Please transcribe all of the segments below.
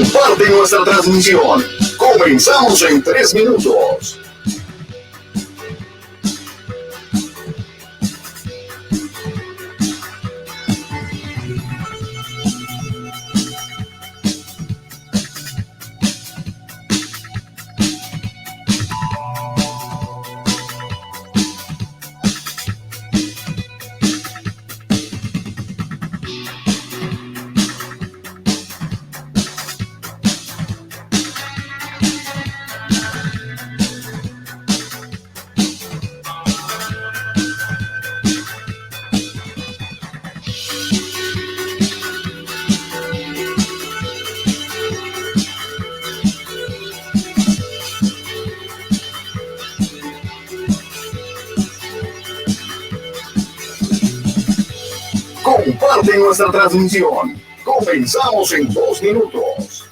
Comparte nuestra transmisión. Comenzamos en 3 minutos. Comparte nuestra transmisión. Comenzamos en 2 minutos.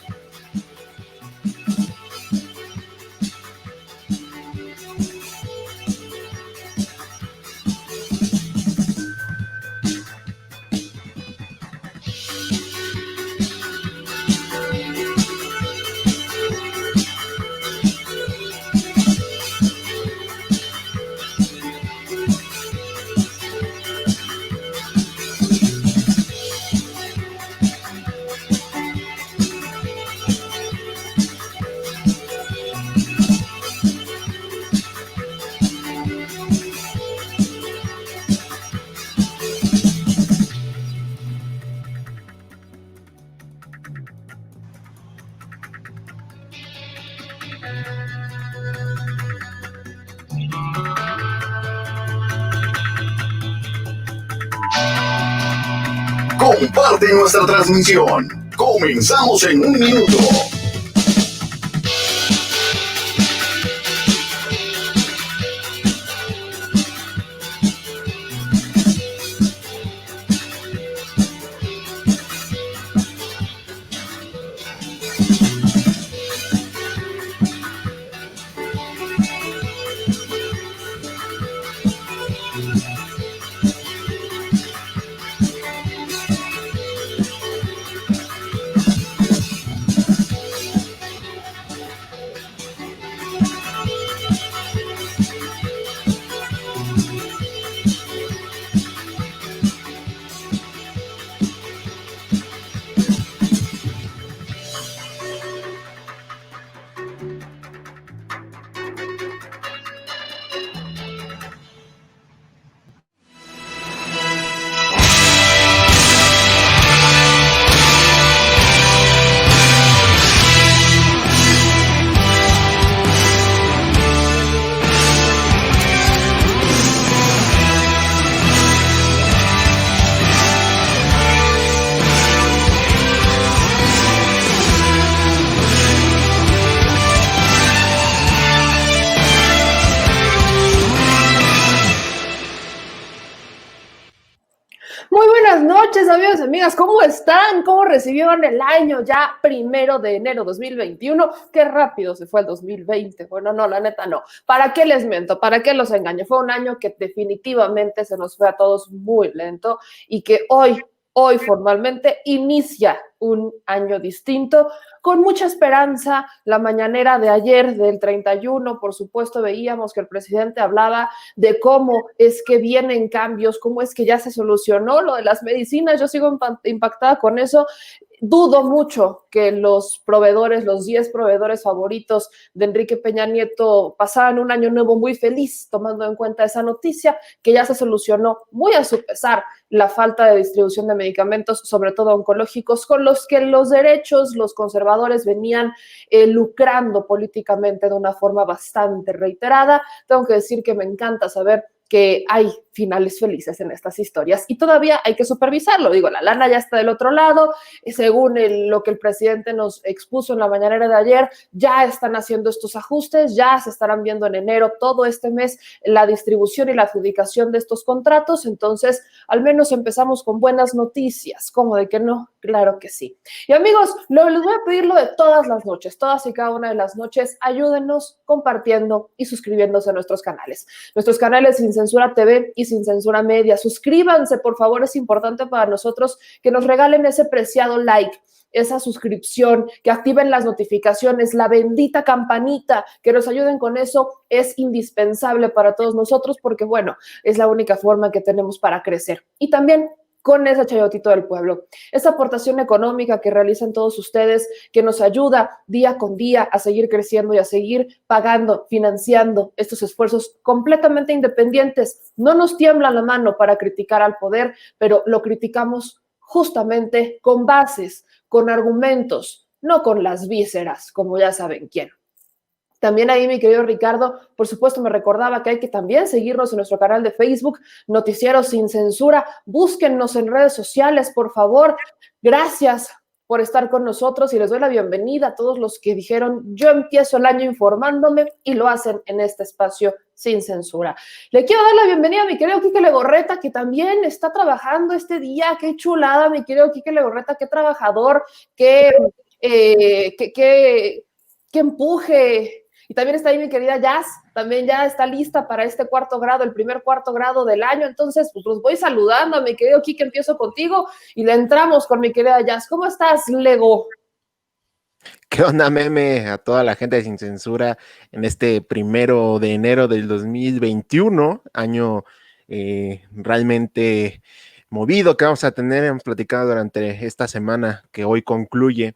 Comparte nuestra transmisión. Comenzamos en 1 minuto. Noches, amigos y amigas, ¿cómo están? ¿Cómo recibieron el año ya 1 de enero 2021? Qué rápido se fue el 2020. Bueno, no, la neta no. ¿Para qué les miento? ¿Para qué los engaño? Fue un año que definitivamente se nos fue a todos muy lento y que hoy formalmente inicia un año distinto, con mucha esperanza. La mañanera de ayer, del 31, por supuesto, veíamos que el presidente hablaba de cómo es que vienen cambios, cómo es que ya se solucionó lo de las medicinas. Yo sigo impactada con eso. Dudo mucho que los proveedores, los 10 proveedores favoritos de Enrique Peña Nieto pasaran un año nuevo muy feliz, tomando en cuenta esa noticia, que ya se solucionó, muy a su pesar, la falta de distribución de medicamentos, sobre todo oncológicos, con los que los derechos, los conservadores venían lucrando políticamente de una forma bastante reiterada. Tengo que decir que me encanta saber que hay finales felices en estas historias y todavía hay que supervisarlo. Digo, la lana ya está del otro lado, según lo que el presidente nos expuso en la mañanera de ayer, ya están haciendo estos ajustes, ya se estarán viendo en enero, todo este mes, la distribución y la adjudicación de estos contratos. Entonces, al menos empezamos con buenas noticias. ¿Cómo de que no? Claro que sí. Y amigos, les voy a pedir lo de todas las noches, todas y cada una de las noches, ayúdenos compartiendo y suscribiéndose a nuestros canales Sin Censura TV y Sin Censura Media. Suscríbanse, por favor, es importante para nosotros que nos regalen ese preciado like. esa suscripción, que activen las notificaciones, la bendita campanita, que nos ayuden con eso, es indispensable para todos nosotros porque, bueno, es la única forma que tenemos para crecer. Y también con ese chayotito del pueblo, esa aportación económica que realizan todos ustedes, que nos ayuda día con día a seguir creciendo y a seguir pagando, financiando estos esfuerzos completamente independientes. No nos tiembla la mano para criticar al poder, pero lo criticamos justamente con bases, con argumentos, no con las vísceras, como ya saben quién. También ahí, mi querido Ricardo, por supuesto, me recordaba que hay que también seguirnos en nuestro canal de Facebook, Noticiero Sin Censura. Búsquennos en redes sociales, por favor. Gracias por estar con nosotros y les doy la bienvenida a todos los que dijeron, yo empiezo el año informándome y lo hacen en este espacio sin censura. Le quiero dar la bienvenida a mi querido Quique Legorreta, que también está trabajando este día. Qué chulada, mi querido Quique Legorreta, qué trabajador, qué empuje. Y también está ahí mi querida Jazz, también ya está lista para este cuarto grado, el primer cuarto grado del año. Entonces, pues los voy saludando a mi querido Kike, empiezo contigo y le entramos con mi querida Jazz. ¿Cómo estás, Lego? ¿Qué onda, meme? A toda la gente de Sin Censura en este 1 de enero del 2021, año realmente movido que vamos a tener. Hemos platicado durante esta semana que hoy concluye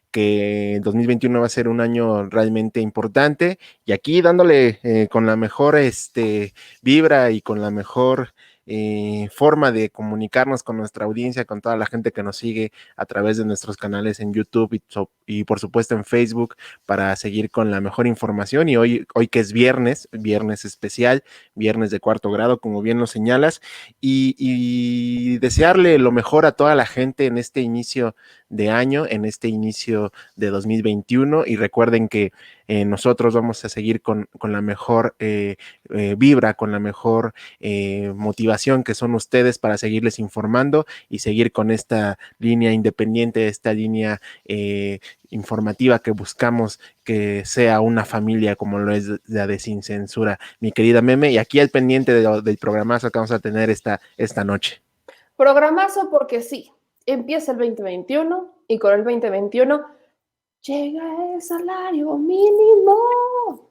que el 2021 va a ser un año realmente importante y aquí dándole con la mejor vibra y con la mejor forma de comunicarnos con nuestra audiencia, con toda la gente que nos sigue a través de nuestros canales en YouTube y por supuesto en Facebook para seguir con la mejor información. Y hoy que es viernes especial, viernes de cuarto grado, como bien lo señalas, y desearle lo mejor a toda la gente en este inicio de año, en este inicio de 2021, y recuerden que nosotros vamos a seguir con la mejor vibra, con la mejor motivación que son ustedes para seguirles informando y seguir con esta línea independiente, esta línea informativa que buscamos que sea una familia como lo es la de Sin Censura, mi querida Meme, y aquí al pendiente del programazo que vamos a tener esta noche. Programazo porque sí, empieza el 2021 y con el 2021 llega el salario mínimo.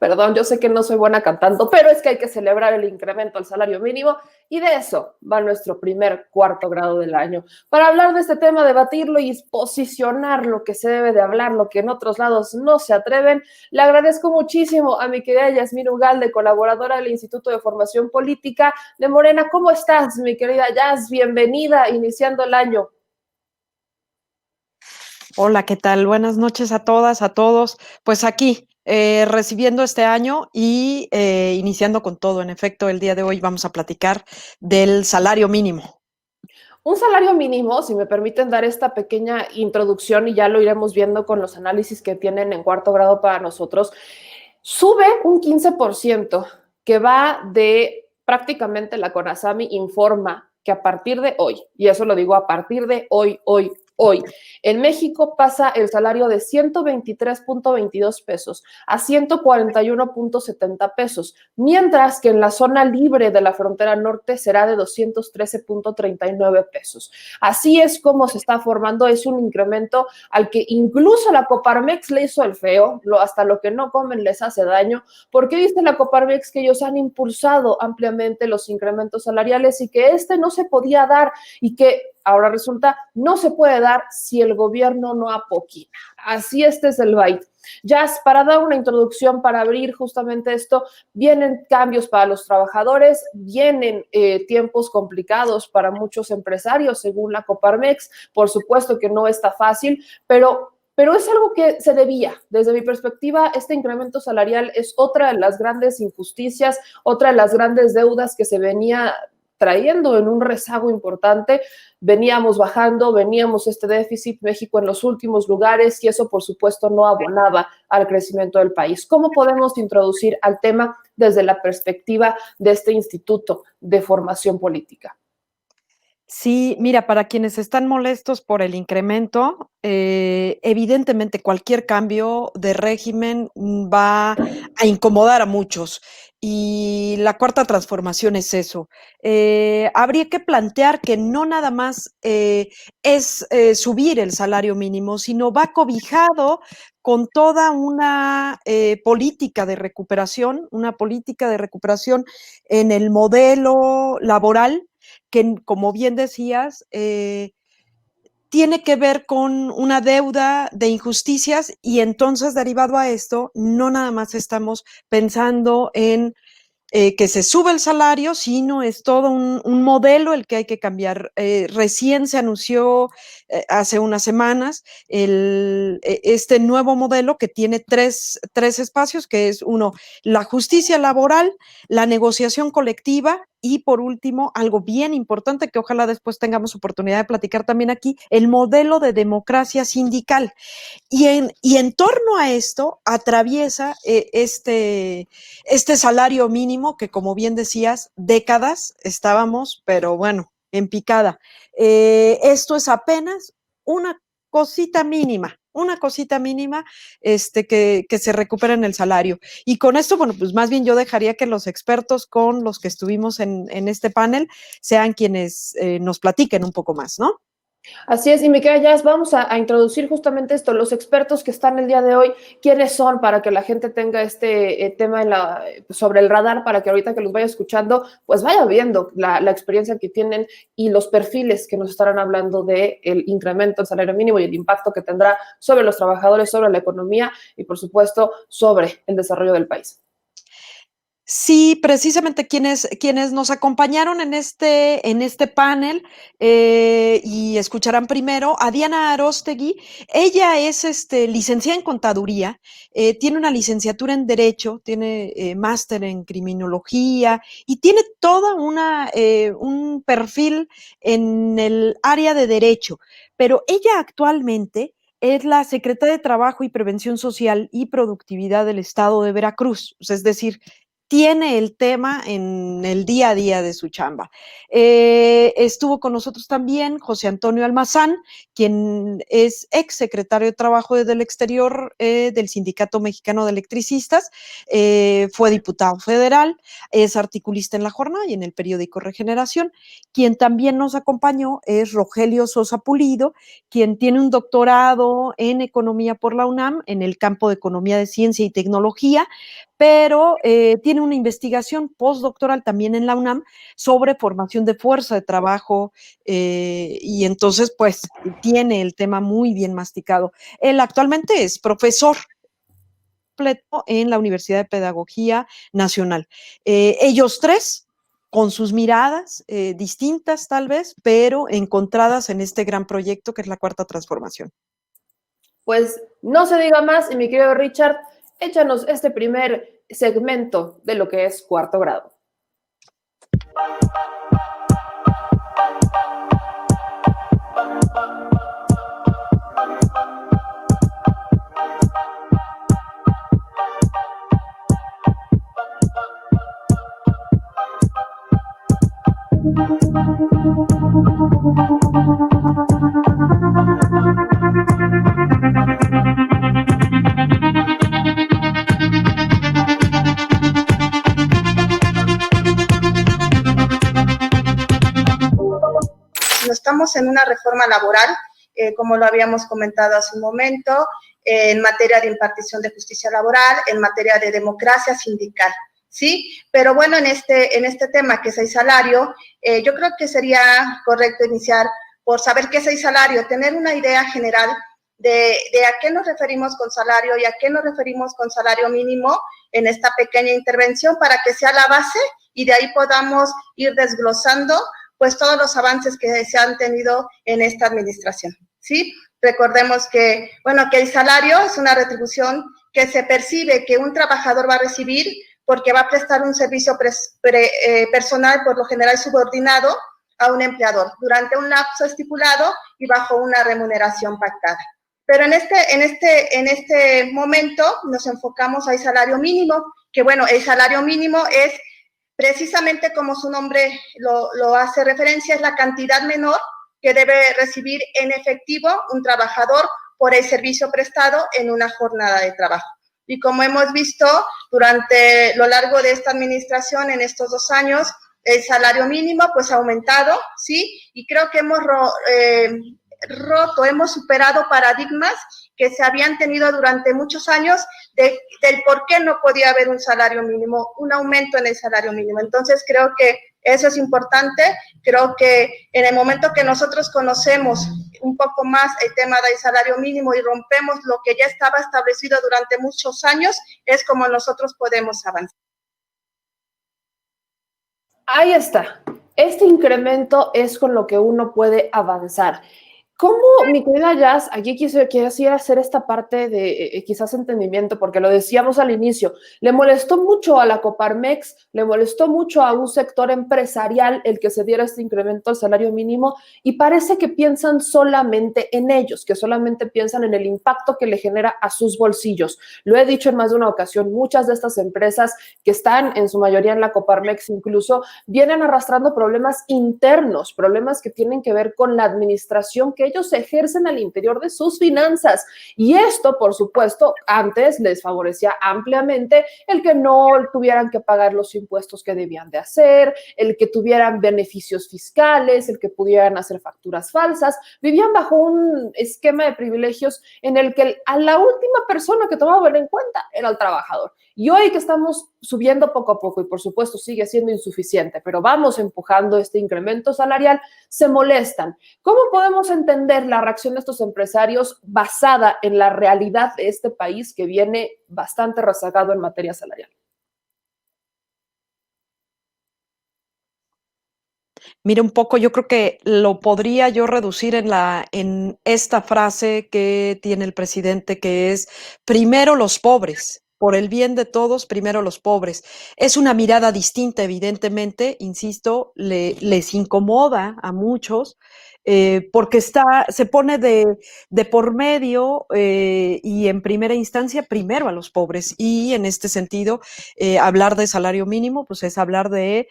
Perdón, yo sé que no soy buena cantando, pero es que hay que celebrar el incremento al salario mínimo y de eso va nuestro primer cuarto grado del año. Para hablar de este tema, debatirlo y posicionar lo que se debe de hablar, lo que en otros lados no se atreven, le agradezco muchísimo a mi querida Yasmín Ugalde, colaboradora del Instituto de Formación Política de Morena. ¿Cómo estás, mi querida Yas? Bienvenida, iniciando el año. Hola, ¿qué tal? Buenas noches a todas, a todos. Pues aquí, recibiendo este año y iniciando con todo. En efecto, el día de hoy vamos a platicar del salario mínimo. Un salario mínimo, si me permiten dar esta pequeña introducción y ya lo iremos viendo con los análisis que tienen en cuarto grado para nosotros, sube un 15%, que va de prácticamente la CONASAMI informa que a partir de hoy, y eso lo digo a partir de hoy, en México pasa el salario de 123.22 pesos a 141.70 pesos, mientras que en la zona libre de la frontera norte será de 213.39 pesos. Así es como se está formando, es un incremento al que incluso la Coparmex le hizo el feo, hasta lo que no comen les hace daño, porque dice la Coparmex que ellos han impulsado ampliamente los incrementos salariales y que no se podía dar y que ahora resulta no se puede dar si el gobierno no apoquina. Así es el byte. Jazz, para dar una introducción, para abrir justamente esto, vienen cambios para los trabajadores, vienen tiempos complicados para muchos empresarios, según la Coparmex. Por supuesto que no está fácil, pero es algo que se debía. Desde mi perspectiva, este incremento salarial es otra de las grandes injusticias, otra de las grandes deudas que se venía trayendo en un rezago importante. Veníamos bajando, veníamos déficit, México en los últimos lugares, y eso por supuesto no abonaba al crecimiento del país. ¿Cómo podemos introducir al tema desde la perspectiva de este Instituto de Formación Política? Sí, mira, para quienes están molestos por el incremento, evidentemente cualquier cambio de régimen va a incomodar a muchos. Y la cuarta transformación es eso. Habría que plantear que no nada más es subir el salario mínimo, sino va cobijado con toda una política de recuperación en el modelo laboral que, como bien decías, tiene que ver con una deuda de injusticias y entonces, derivado a esto, no nada más estamos pensando en que se sube el salario, sino es todo un modelo el que hay que cambiar. Recién se anunció hace unas semanas este nuevo modelo que tiene tres espacios, que es uno, la justicia laboral, la negociación colectiva y por último, algo bien importante que ojalá después tengamos oportunidad de platicar también aquí, el modelo de democracia sindical. Y en torno a esto atraviesa este salario mínimo que, como bien decías, décadas estábamos, pero bueno, en picada. Esto es apenas una cosita mínima que se recupera en el salario. Y con esto, bueno, pues más bien yo dejaría que los expertos con los que estuvimos en este panel sean quienes nos platiquen un poco más, ¿no? Así es, y mi querida Jazz, vamos a introducir justamente esto, los expertos que están el día de hoy, quiénes son para que la gente tenga este tema sobre el radar, para que ahorita que los vaya escuchando, pues vaya viendo la experiencia que tienen y los perfiles que nos estarán hablando del incremento del salario mínimo y el impacto que tendrá sobre los trabajadores, sobre la economía y, por supuesto, sobre el desarrollo del país. Sí, precisamente quienes nos acompañaron en este panel y escucharán primero a Diana Aróstegui. Ella es licenciada en contaduría, tiene una licenciatura en Derecho, tiene máster en Criminología y tiene toda un perfil en el área de Derecho, pero ella actualmente es la secretaria de Trabajo y Prevención Social y Productividad del Estado de Veracruz, es decir, tiene el tema en el día a día de su chamba. Estuvo con nosotros también José Antonio Almazán, quien es ex secretario de Trabajo desde el exterior del Sindicato Mexicano de Electricistas, fue diputado federal, es articulista en La Jornada y en el periódico Regeneración. Quien también nos acompañó es Rogelio Sosa Pulido, quien tiene un doctorado en Economía por la UNAM en el campo de Economía de Ciencia y Tecnología, pero tiene una investigación postdoctoral también en la UNAM sobre formación de fuerza de trabajo y entonces pues tiene el tema muy bien masticado. Él actualmente es profesor completo en la Universidad de Pedagogía Nacional. Ellos tres con sus miradas distintas tal vez, pero encontradas en este gran proyecto que es la Cuarta Transformación. Pues no se diga más, y mi querido Richard, échanos este primer segmento de lo que es Cuarto Grado. No estamos en una reforma laboral, como lo habíamos comentado hace un momento, en materia de impartición de justicia laboral, en materia de democracia sindical, ¿sí? Pero bueno, en este tema que es el salario, yo creo que sería correcto iniciar por saber qué es el salario, tener una idea general de a qué nos referimos con salario y a qué nos referimos con salario mínimo en esta pequeña intervención para que sea la base y de ahí podamos ir desglosando pues todos los avances que se han tenido en esta administración, ¿sí? Recordemos que, bueno, que el salario es una retribución que se percibe que un trabajador va a recibir porque va a prestar un servicio personal, por lo general subordinado, a un empleador durante un lapso estipulado y bajo una remuneración pactada. Pero en este momento nos enfocamos al salario mínimo, que bueno, el salario mínimo es precisamente como su nombre lo hace referencia, es la cantidad menor que debe recibir en efectivo un trabajador por el servicio prestado en una jornada de trabajo. Y como hemos visto durante lo largo de esta administración, en estos 2 años, el salario mínimo pues ha aumentado, ¿sí? Y creo que hemos superado paradigmas que se habían tenido durante muchos años del por qué no podía haber un salario mínimo, un aumento en el salario mínimo. Entonces creo que eso es importante. Creo que en el momento que nosotros conocemos un poco más el tema del salario mínimo y rompemos lo que ya estaba establecido durante muchos años, es como nosotros podemos avanzar. Ahí está. Este incremento es con lo que uno puede avanzar. ¿Cómo, mi querida Jazz, aquí quisiera hacer esta parte de quizás entendimiento, porque lo decíamos al inicio, le molestó mucho a la Coparmex, le molestó mucho a un sector empresarial el que se diera este incremento al salario mínimo y parece que piensan solamente en ellos, que solamente piensan en el impacto que le genera a sus bolsillos. Lo he dicho en más de una ocasión, muchas de estas empresas que están en su mayoría en la Coparmex incluso vienen arrastrando problemas internos, problemas que tienen que ver con la administración que ellos ejercen al interior de sus finanzas. Y esto, por supuesto, antes les favorecía ampliamente el que no tuvieran que pagar los impuestos que debían de hacer, el que tuvieran beneficios fiscales, el que pudieran hacer facturas falsas. Vivían bajo un esquema de privilegios en el que a la última persona que tomaban en cuenta era el trabajador. Y hoy que estamos subiendo poco a poco, y por supuesto sigue siendo insuficiente, pero vamos empujando este incremento salarial, se molestan. ¿Cómo podemos entender la reacción de estos empresarios basada en la realidad de este país que viene bastante rezagado en materia salarial? Mira, un poco, yo creo que lo podría yo reducir en esta frase que tiene el presidente, que es primero los pobres. Por el bien de todos, primero los pobres. Es una mirada distinta, evidentemente, insisto, les incomoda a muchos, porque se pone de por medio y en primera instancia primero a los pobres. Y en este sentido, hablar de salario mínimo, pues es hablar de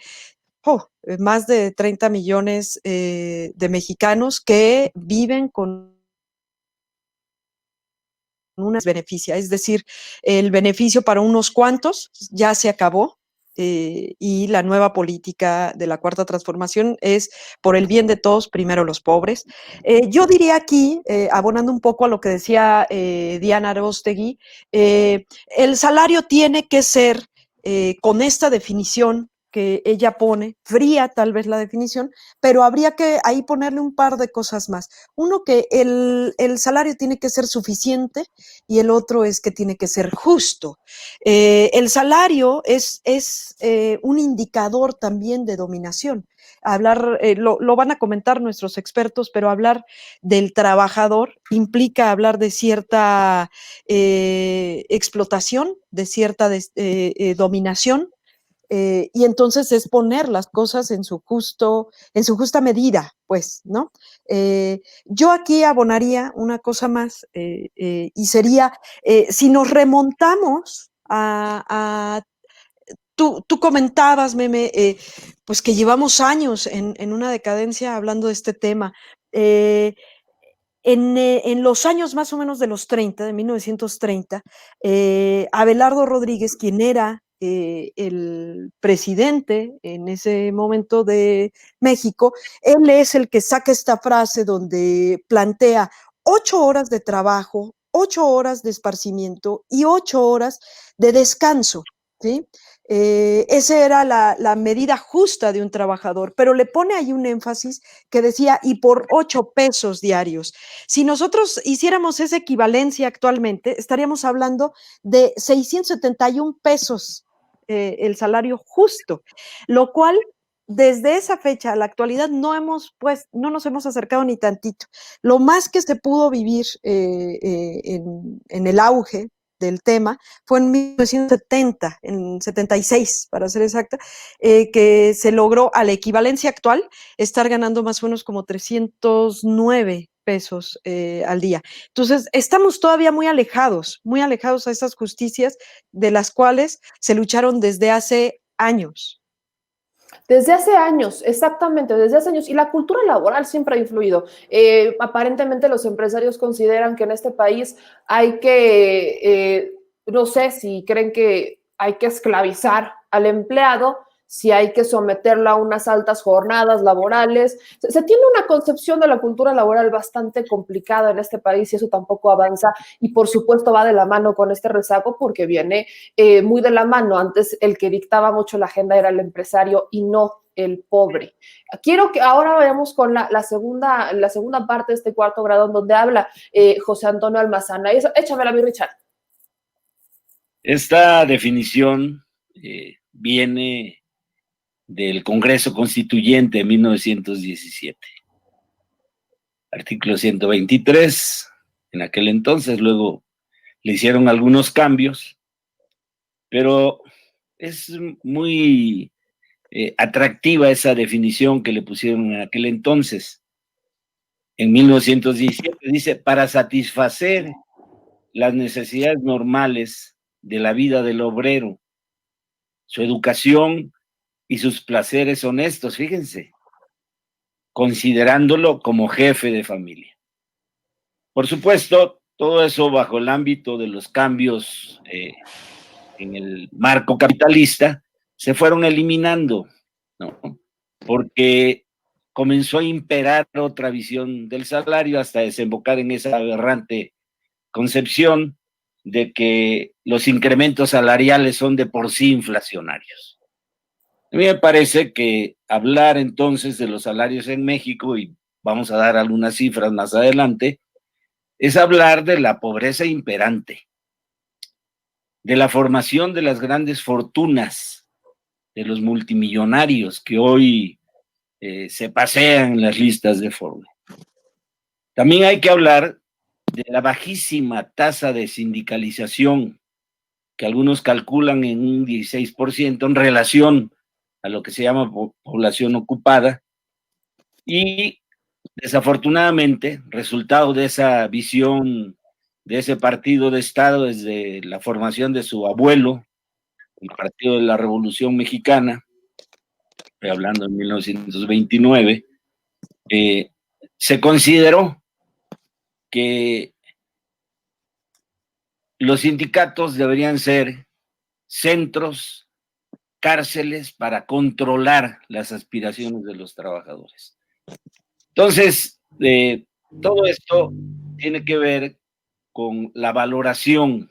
más de 30 millones de mexicanos que viven con una beneficia, es decir, el beneficio para unos cuantos ya se acabó. Y la nueva política de la Cuarta Transformación es por el bien de todos, primero los pobres. Yo diría aquí, abonando un poco a lo que decía Diana Aróstegui, el salario tiene que ser, con esta definición que ella pone, fría tal vez la definición, pero habría que ahí ponerle un par de cosas más. Uno, que el salario tiene que ser suficiente, y el otro es que tiene que ser justo. El salario es un indicador también de dominación. Hablar, lo van a comentar nuestros expertos, pero hablar del trabajador implica hablar de cierta explotación, de cierta dominación. Y entonces es poner las cosas en su justa medida, pues, ¿no? Yo aquí abonaría una cosa más, y sería, si nos remontamos tú comentabas, Meme, pues que llevamos años en una decadencia hablando de este tema. En los años más o menos de los 30, de 1930, Abelardo Rodríguez, quien era el presidente en ese momento de México, él es el que saca esta frase donde plantea 8 horas de trabajo, 8 horas de esparcimiento y 8 horas de descanso, ¿sí? Esa era la medida justa de un trabajador, pero le pone ahí un énfasis que decía, y por 8 pesos diarios. Si nosotros hiciéramos esa equivalencia actualmente, estaríamos hablando de 671 pesos el salario justo, lo cual desde esa fecha a la actualidad no nos hemos acercado ni tantito. Lo más que se pudo vivir en el auge del tema fue en 1970, en 76 para ser exacta, que se logró a la equivalencia actual estar ganando más o menos como 309 pesos al día. Entonces, estamos todavía muy alejados a esas justicias de las cuales se lucharon desde hace años. Desde hace años, exactamente, desde hace años. Y la cultura laboral siempre ha influido. Aparentemente los empresarios consideran que en este país hay no sé si creen que hay que esclavizar al empleado, si hay que someterlo a unas altas jornadas laborales. Se tiene una concepción de la cultura laboral bastante complicada en este país y eso tampoco avanza y por supuesto va de la mano con este rezago porque viene muy de la mano. Antes el que dictaba mucho la agenda era el empresario y no el pobre. Quiero que ahora vayamos con la segunda parte de este cuarto grado en donde habla José Antonio Almazana. Échamela, mi Richard. Esta definición viene del Congreso Constituyente de 1917. Artículo 123, en aquel entonces, luego le hicieron algunos cambios, pero es muy atractiva esa definición que le pusieron en aquel entonces. En 1917 dice, para satisfacer las necesidades normales de la vida del obrero, su educación y sus placeres honestos, fíjense, considerándolo como jefe de familia. Por supuesto, todo eso bajo el ámbito de los cambios en el marco capitalista se fueron eliminando, ¿no? Porque comenzó a imperar otra visión del salario hasta desembocar en esa aberrante concepción de que los incrementos salariales son de por sí inflacionarios. A mí me parece que hablar entonces de los salarios en México, y vamos a dar algunas cifras más adelante, es hablar de la pobreza imperante, de la formación de las grandes fortunas, de los multimillonarios que hoy se pasean en las listas de Forbes. También hay que hablar de la bajísima tasa de sindicalización, que algunos calculan en un 16% en relación a lo que se llama población ocupada, y desafortunadamente, resultado de esa visión de ese partido de Estado desde la formación de su abuelo, el Partido de la Revolución Mexicana, estoy hablando en 1929, se consideró que los sindicatos deberían ser centros, cárceles para controlar las aspiraciones de los trabajadores. Entonces, todo esto tiene que ver con la valoración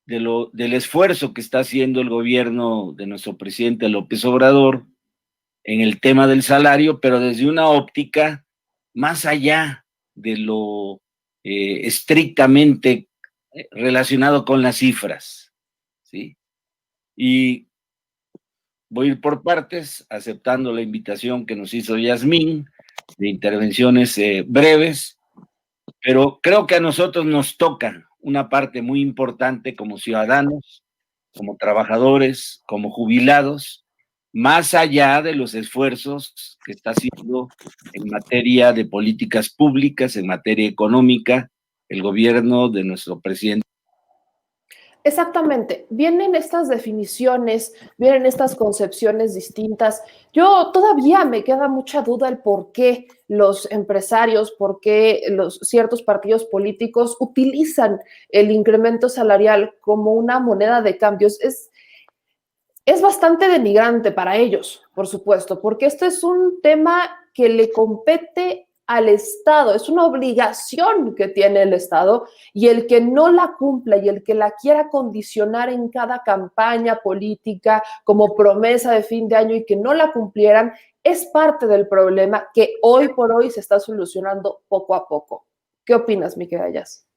del esfuerzo que está haciendo el gobierno de nuestro presidente López Obrador en el tema del salario, pero desde una óptica más allá de lo estrictamente relacionado con las cifras, ¿sí? Y voy a ir por partes, aceptando la invitación que nos hizo Yasmín de intervenciones breves, pero creo que a nosotros nos toca una parte muy importante como ciudadanos, como trabajadores, como jubilados, más allá de los esfuerzos que está haciendo en materia de políticas públicas, en materia económica, el gobierno de nuestro presidente. Exactamente, vienen estas definiciones, vienen estas concepciones distintas. Yo todavía me queda mucha duda el por qué los empresarios, por qué los ciertos partidos políticos utilizan el incremento salarial como una moneda de cambios. Es bastante denigrante para ellos, por supuesto, porque este es un tema que le compete al Estado, es una obligación que tiene el Estado y el que no la cumpla y el que la quiera condicionar en cada campaña política como promesa de fin de año y que no la cumplieran, es parte del problema que hoy por hoy se está solucionando poco a poco. ¿Qué opinas, mi querida Jazz?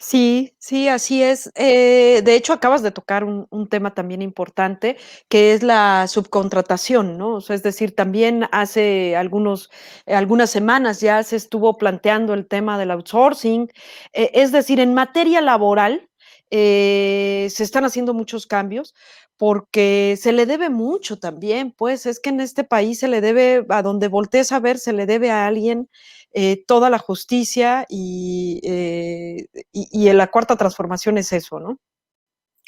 Sí, sí, así es. De hecho, acabas de tocar un tema también importante, que es la subcontratación, ¿no? O sea, es decir, también hace algunas semanas ya se estuvo planteando el tema del outsourcing. Es decir, en materia laboral se están haciendo muchos cambios porque se le debe mucho también, pues es que en este país se le debe, a donde voltees a ver, se le debe a alguien toda la justicia y en la cuarta transformación es eso, ¿no?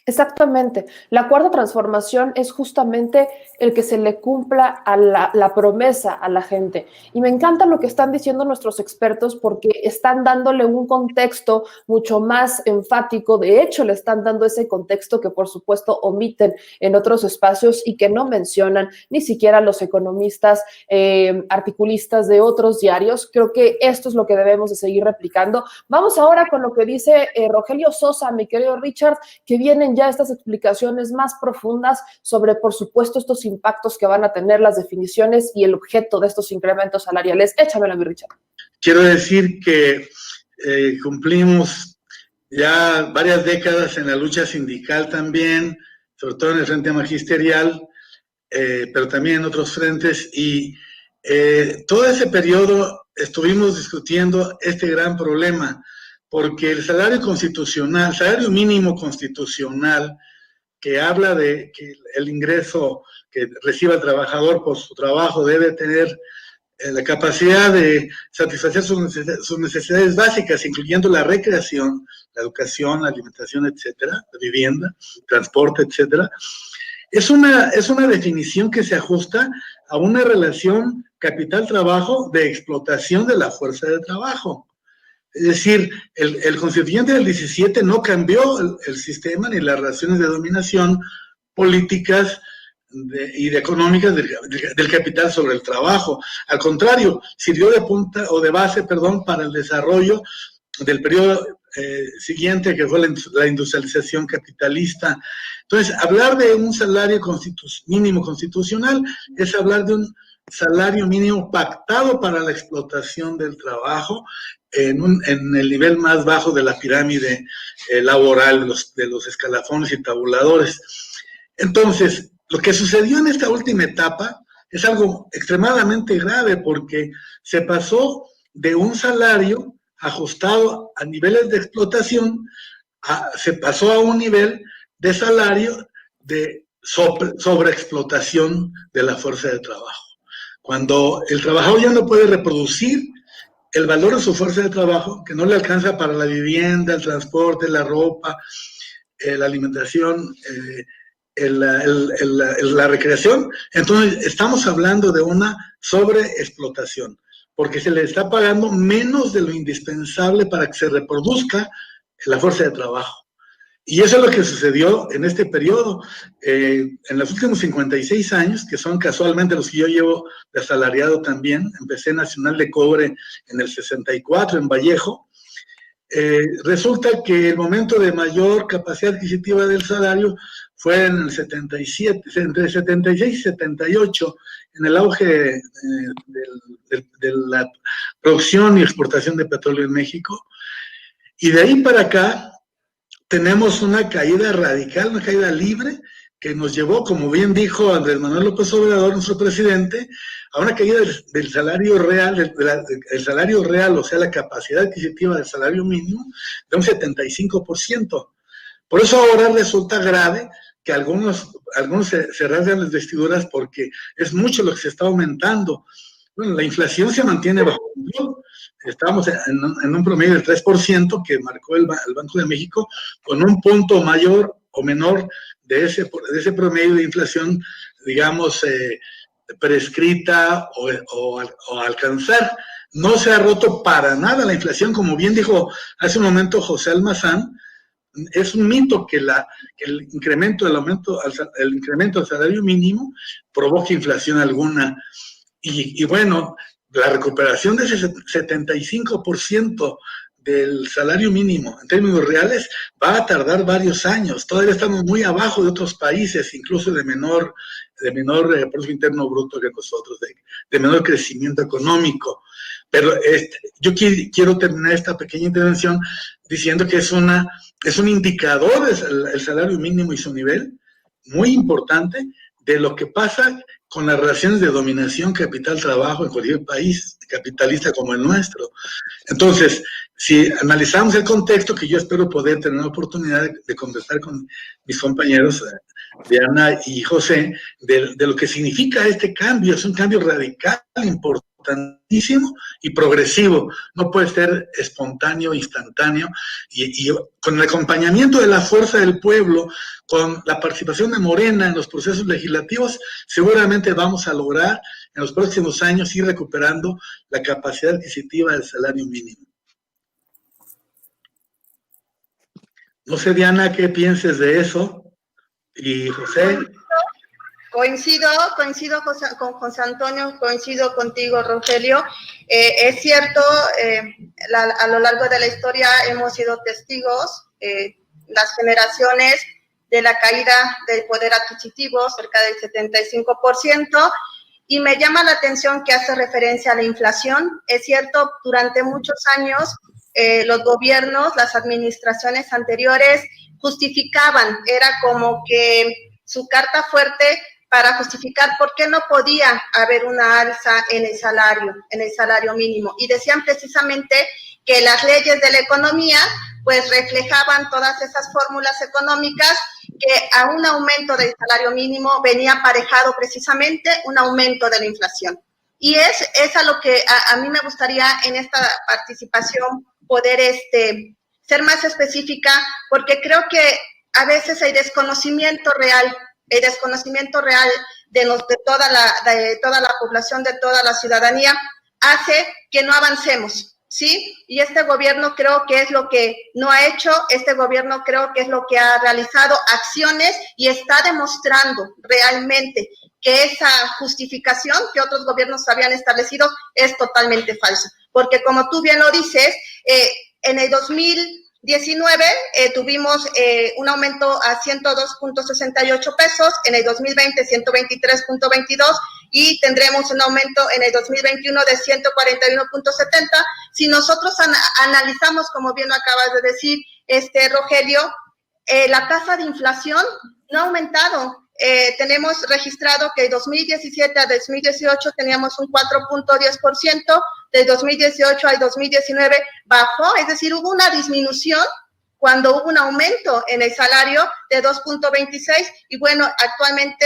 Exactamente. La cuarta transformación es justamente el que se le cumpla a la promesa a la gente. Y me encanta lo que están diciendo nuestros expertos porque están dándole un contexto mucho más enfático. De hecho, le están dando ese contexto que por supuesto omiten en otros espacios y que no mencionan ni siquiera los economistas, articulistas de otros diarios. Creo que esto es lo que debemos de seguir replicando. Vamos ahora con lo que dice Rogelio Sosa, mi querido Richard, que vienen ya estas explicaciones más profundas sobre, por supuesto, estos impactos que van a tener las definiciones y el objeto de estos incrementos salariales. Échamelo, mi Richard. Quiero decir que cumplimos ya varias décadas en la lucha sindical también, sobre todo en el frente magisterial, pero también en otros frentes, y todo ese periodo estuvimos discutiendo este gran problema, porque el salario constitucional, salario mínimo constitucional, que habla de que el ingreso que reciba el trabajador por su trabajo debe tener la capacidad de satisfacer sus necesidades básicas, incluyendo la recreación, la educación, la alimentación, etcétera, la vivienda, transporte, etcétera. Es una definición que se ajusta a una relación capital-trabajo de explotación de la fuerza de trabajo. Es decir, el constituyente del 17 no cambió el sistema ni las relaciones de dominación políticas y de económicas del capital sobre el trabajo. Al contrario, sirvió de punta o de base, para el desarrollo del periodo siguiente, que fue la industrialización capitalista. Entonces, hablar de un salario mínimo constitucional es hablar de un salario mínimo pactado para la explotación del trabajo en el nivel más bajo de la pirámide laboral, de los escalafones y tabuladores. Entonces, lo que sucedió en esta última etapa es algo extremadamente grave, porque se pasó de un salario ajustado a niveles de explotación, se pasó a un nivel de salario de sobreexplotación de la fuerza de trabajo. Cuando el trabajador ya no puede reproducir el valor de su fuerza de trabajo, que no le alcanza para la vivienda, el transporte, la ropa, la alimentación, la recreación, entonces estamos hablando de una sobreexplotación, porque se le está pagando menos de lo indispensable para que se reproduzca la fuerza de trabajo. Y eso es lo que sucedió en este periodo. En los últimos 56 años, que son casualmente los que yo llevo de asalariado también, empecé en Nacional de Cobre en el 64, en Vallejo, resulta que el momento de mayor capacidad adquisitiva del salario fue en el 77, entre 76 y 78, en el auge de la producción y exportación de petróleo en México. Y de ahí para acá tenemos una caída radical, una caída libre, que nos llevó, como bien dijo Andrés Manuel López Obrador, nuestro presidente, a una caída del salario real, el salario real, o sea, la capacidad adquisitiva del salario mínimo, de un 75%. Por eso ahora resulta grave que algunos se rasgan las vestiduras, porque es mucho lo que se está aumentando. Bueno, la inflación se mantiene bajo control. Estamos en un promedio del 3% que marcó el Banco de México, con un punto mayor o menor de ese promedio de inflación, digamos, prescrita o alcanzar. No se ha roto para nada la inflación, como bien dijo hace un momento José Almazán. Es un mito que el incremento del salario mínimo provoque inflación alguna. Y bueno, la recuperación de ese 75% del salario mínimo en términos reales va a tardar varios años. Todavía estamos muy abajo de otros países, incluso de menor Producto Interno Bruto que nosotros, de menor crecimiento económico. Pero yo quiero terminar esta pequeña intervención diciendo que es un indicador, el salario mínimo y su nivel, muy importante, de lo que pasa con las relaciones de dominación capital-trabajo en cualquier país capitalista como el nuestro. Entonces, si analizamos el contexto, que yo espero poder tener la oportunidad de conversar con mis compañeros, Diana y José, de lo que significa este cambio, es un cambio radical, importante, importantísimo y progresivo, no puede ser espontáneo, instantáneo, y con el acompañamiento de la fuerza del pueblo, con la participación de Morena en los procesos legislativos, seguramente vamos a lograr en los próximos años ir recuperando la capacidad adquisitiva del salario mínimo. No sé, Diana, qué pienses de eso. Y José. Coincido con José Antonio, coincido contigo, Rogelio. Es cierto, a lo largo de la historia hemos sido testigos, las generaciones, de la caída del poder adquisitivo, cerca del 75%, y me llama la atención que hace referencia a la inflación. Es cierto, durante muchos años los gobiernos, las administraciones anteriores justificaban, era como que su carta fuerte para justificar por qué no podía haber una alza en el salario mínimo. Y decían precisamente que las leyes de la economía pues reflejaban todas esas fórmulas económicas, que a un aumento del salario mínimo venía aparejado precisamente un aumento de la inflación. Y es a lo que a mí me gustaría en esta participación poder ser más específica, porque creo que a veces hay desconocimiento real de toda la población, de toda la ciudadanía, hace que no avancemos, ¿sí? Y este gobierno creo que es lo que no ha hecho, este gobierno creo que es lo que ha realizado acciones y está demostrando realmente que esa justificación que otros gobiernos habían establecido es totalmente falsa. Porque como tú bien lo dices, en el 2019 tuvimos un aumento a 102.68 pesos, en el 2020 123.22 y tendremos un aumento en el 2021 de 141.70. Si nosotros analizamos, como bien lo acabas de decir, Rogelio, la tasa de inflación no ha aumentado. Tenemos registrado que de 2017 a 2018 teníamos un 4.10%, de 2018 al 2019 bajó, es decir, hubo una disminución cuando hubo un aumento en el salario de 2.26 y bueno, actualmente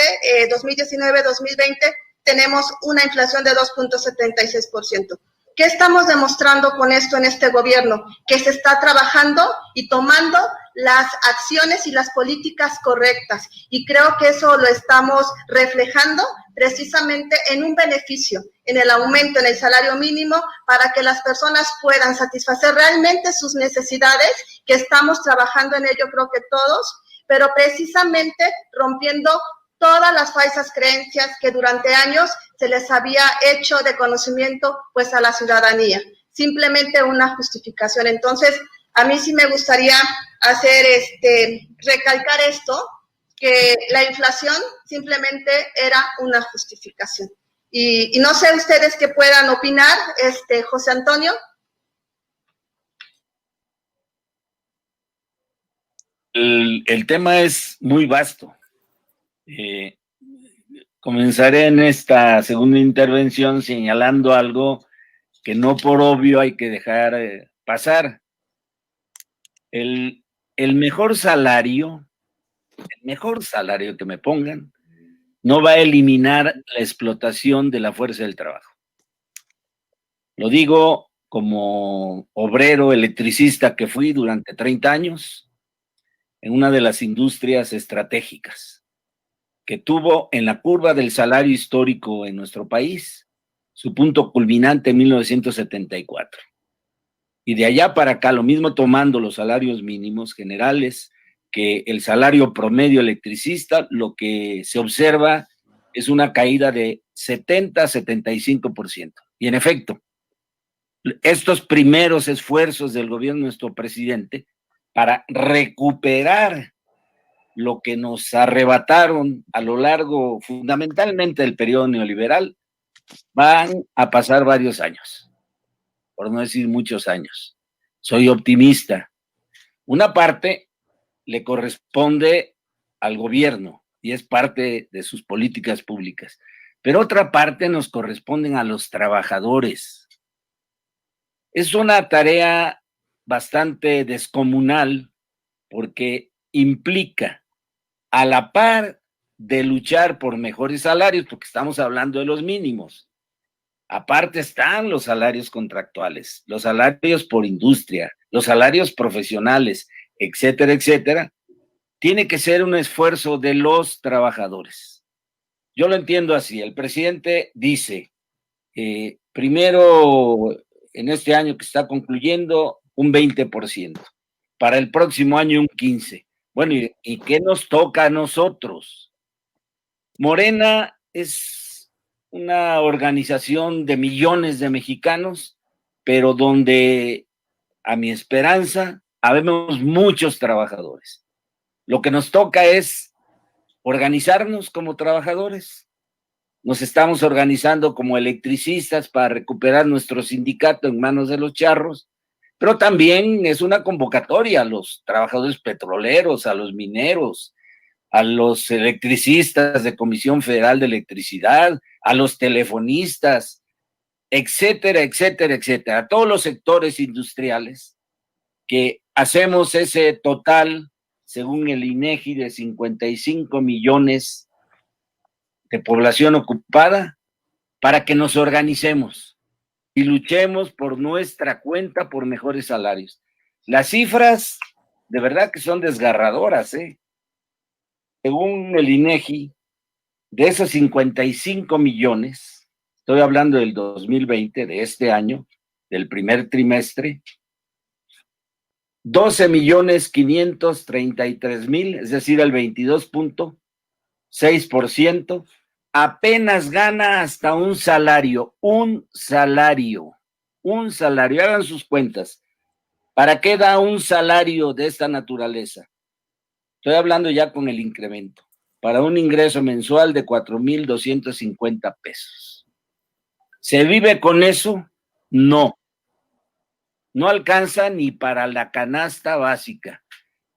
2019-2020 tenemos una inflación de 2.76%. ¿Qué estamos demostrando con esto en este gobierno? Que se está trabajando y tomando las acciones y las políticas correctas. Y creo que eso lo estamos reflejando precisamente en un beneficio, en el aumento en el salario mínimo, para que las personas puedan satisfacer realmente sus necesidades, que estamos trabajando en ello, creo que todos, pero precisamente rompiendo todas las falsas creencias que durante años se les había hecho de conocimiento pues a la ciudadanía. Simplemente una justificación. Entonces, a mí sí me gustaría recalcar esto, que la inflación simplemente era una justificación. Y no sé ustedes qué puedan opinar, José Antonio. El tema es muy vasto. Comenzaré en esta segunda intervención señalando algo que no por obvio hay que dejar pasar. El mejor salario que me pongan no va a eliminar la explotación de la fuerza del trabajo. Lo digo como obrero electricista que fui durante 30 años en una de las industrias estratégicas que tuvo en la curva del salario histórico en nuestro país su punto culminante en 1974. Y de allá para acá, lo mismo tomando los salarios mínimos generales que el salario promedio electricista, lo que se observa es una caída de 70-75%. Y en efecto, estos primeros esfuerzos del gobierno de nuestro presidente para recuperar lo que nos arrebataron a lo largo, fundamentalmente, del periodo neoliberal, van a pasar varios años, por no decir muchos años. Soy optimista. Una parte le corresponde al gobierno y es parte de sus políticas públicas, pero otra parte nos corresponden a los trabajadores. Es una tarea bastante descomunal porque implica, a la par de luchar por mejores salarios, porque estamos hablando de los mínimos, Aparte están los salarios contractuales, los salarios por industria, los salarios profesionales, etcétera, etcétera. Tiene que ser un esfuerzo de los trabajadores. Yo lo entiendo así. El presidente dice, primero, en este año que está concluyendo, un 20%. Para el próximo año, un 15%. Bueno, ¿y qué nos toca a nosotros? Morena es una organización de millones de mexicanos, pero donde, a mi esperanza, habemos muchos trabajadores. Lo que nos toca es organizarnos como trabajadores. Nos estamos organizando como electricistas para recuperar nuestro sindicato en manos de los charros, pero también es una convocatoria a los trabajadores petroleros, a los mineros, a los electricistas de Comisión Federal de Electricidad, a los telefonistas, etcétera, etcétera, etcétera, a todos los sectores industriales que hacemos ese total, según el INEGI, de 55 millones de población ocupada, para que nos organicemos y luchemos por nuestra cuenta por mejores salarios. Las cifras de verdad que son desgarradoras, ¿eh? Según el INEGI, de esos 55 millones, estoy hablando del 2020, de este año, del primer trimestre, 12.533.000, es decir, el 22.6%, apenas gana hasta un salario, hagan sus cuentas. ¿Para qué da un salario de esta naturaleza? Estoy hablando ya con el incremento, para un ingreso mensual de 4,250 pesos. ¿Se vive con eso? No. No alcanza ni para la canasta básica,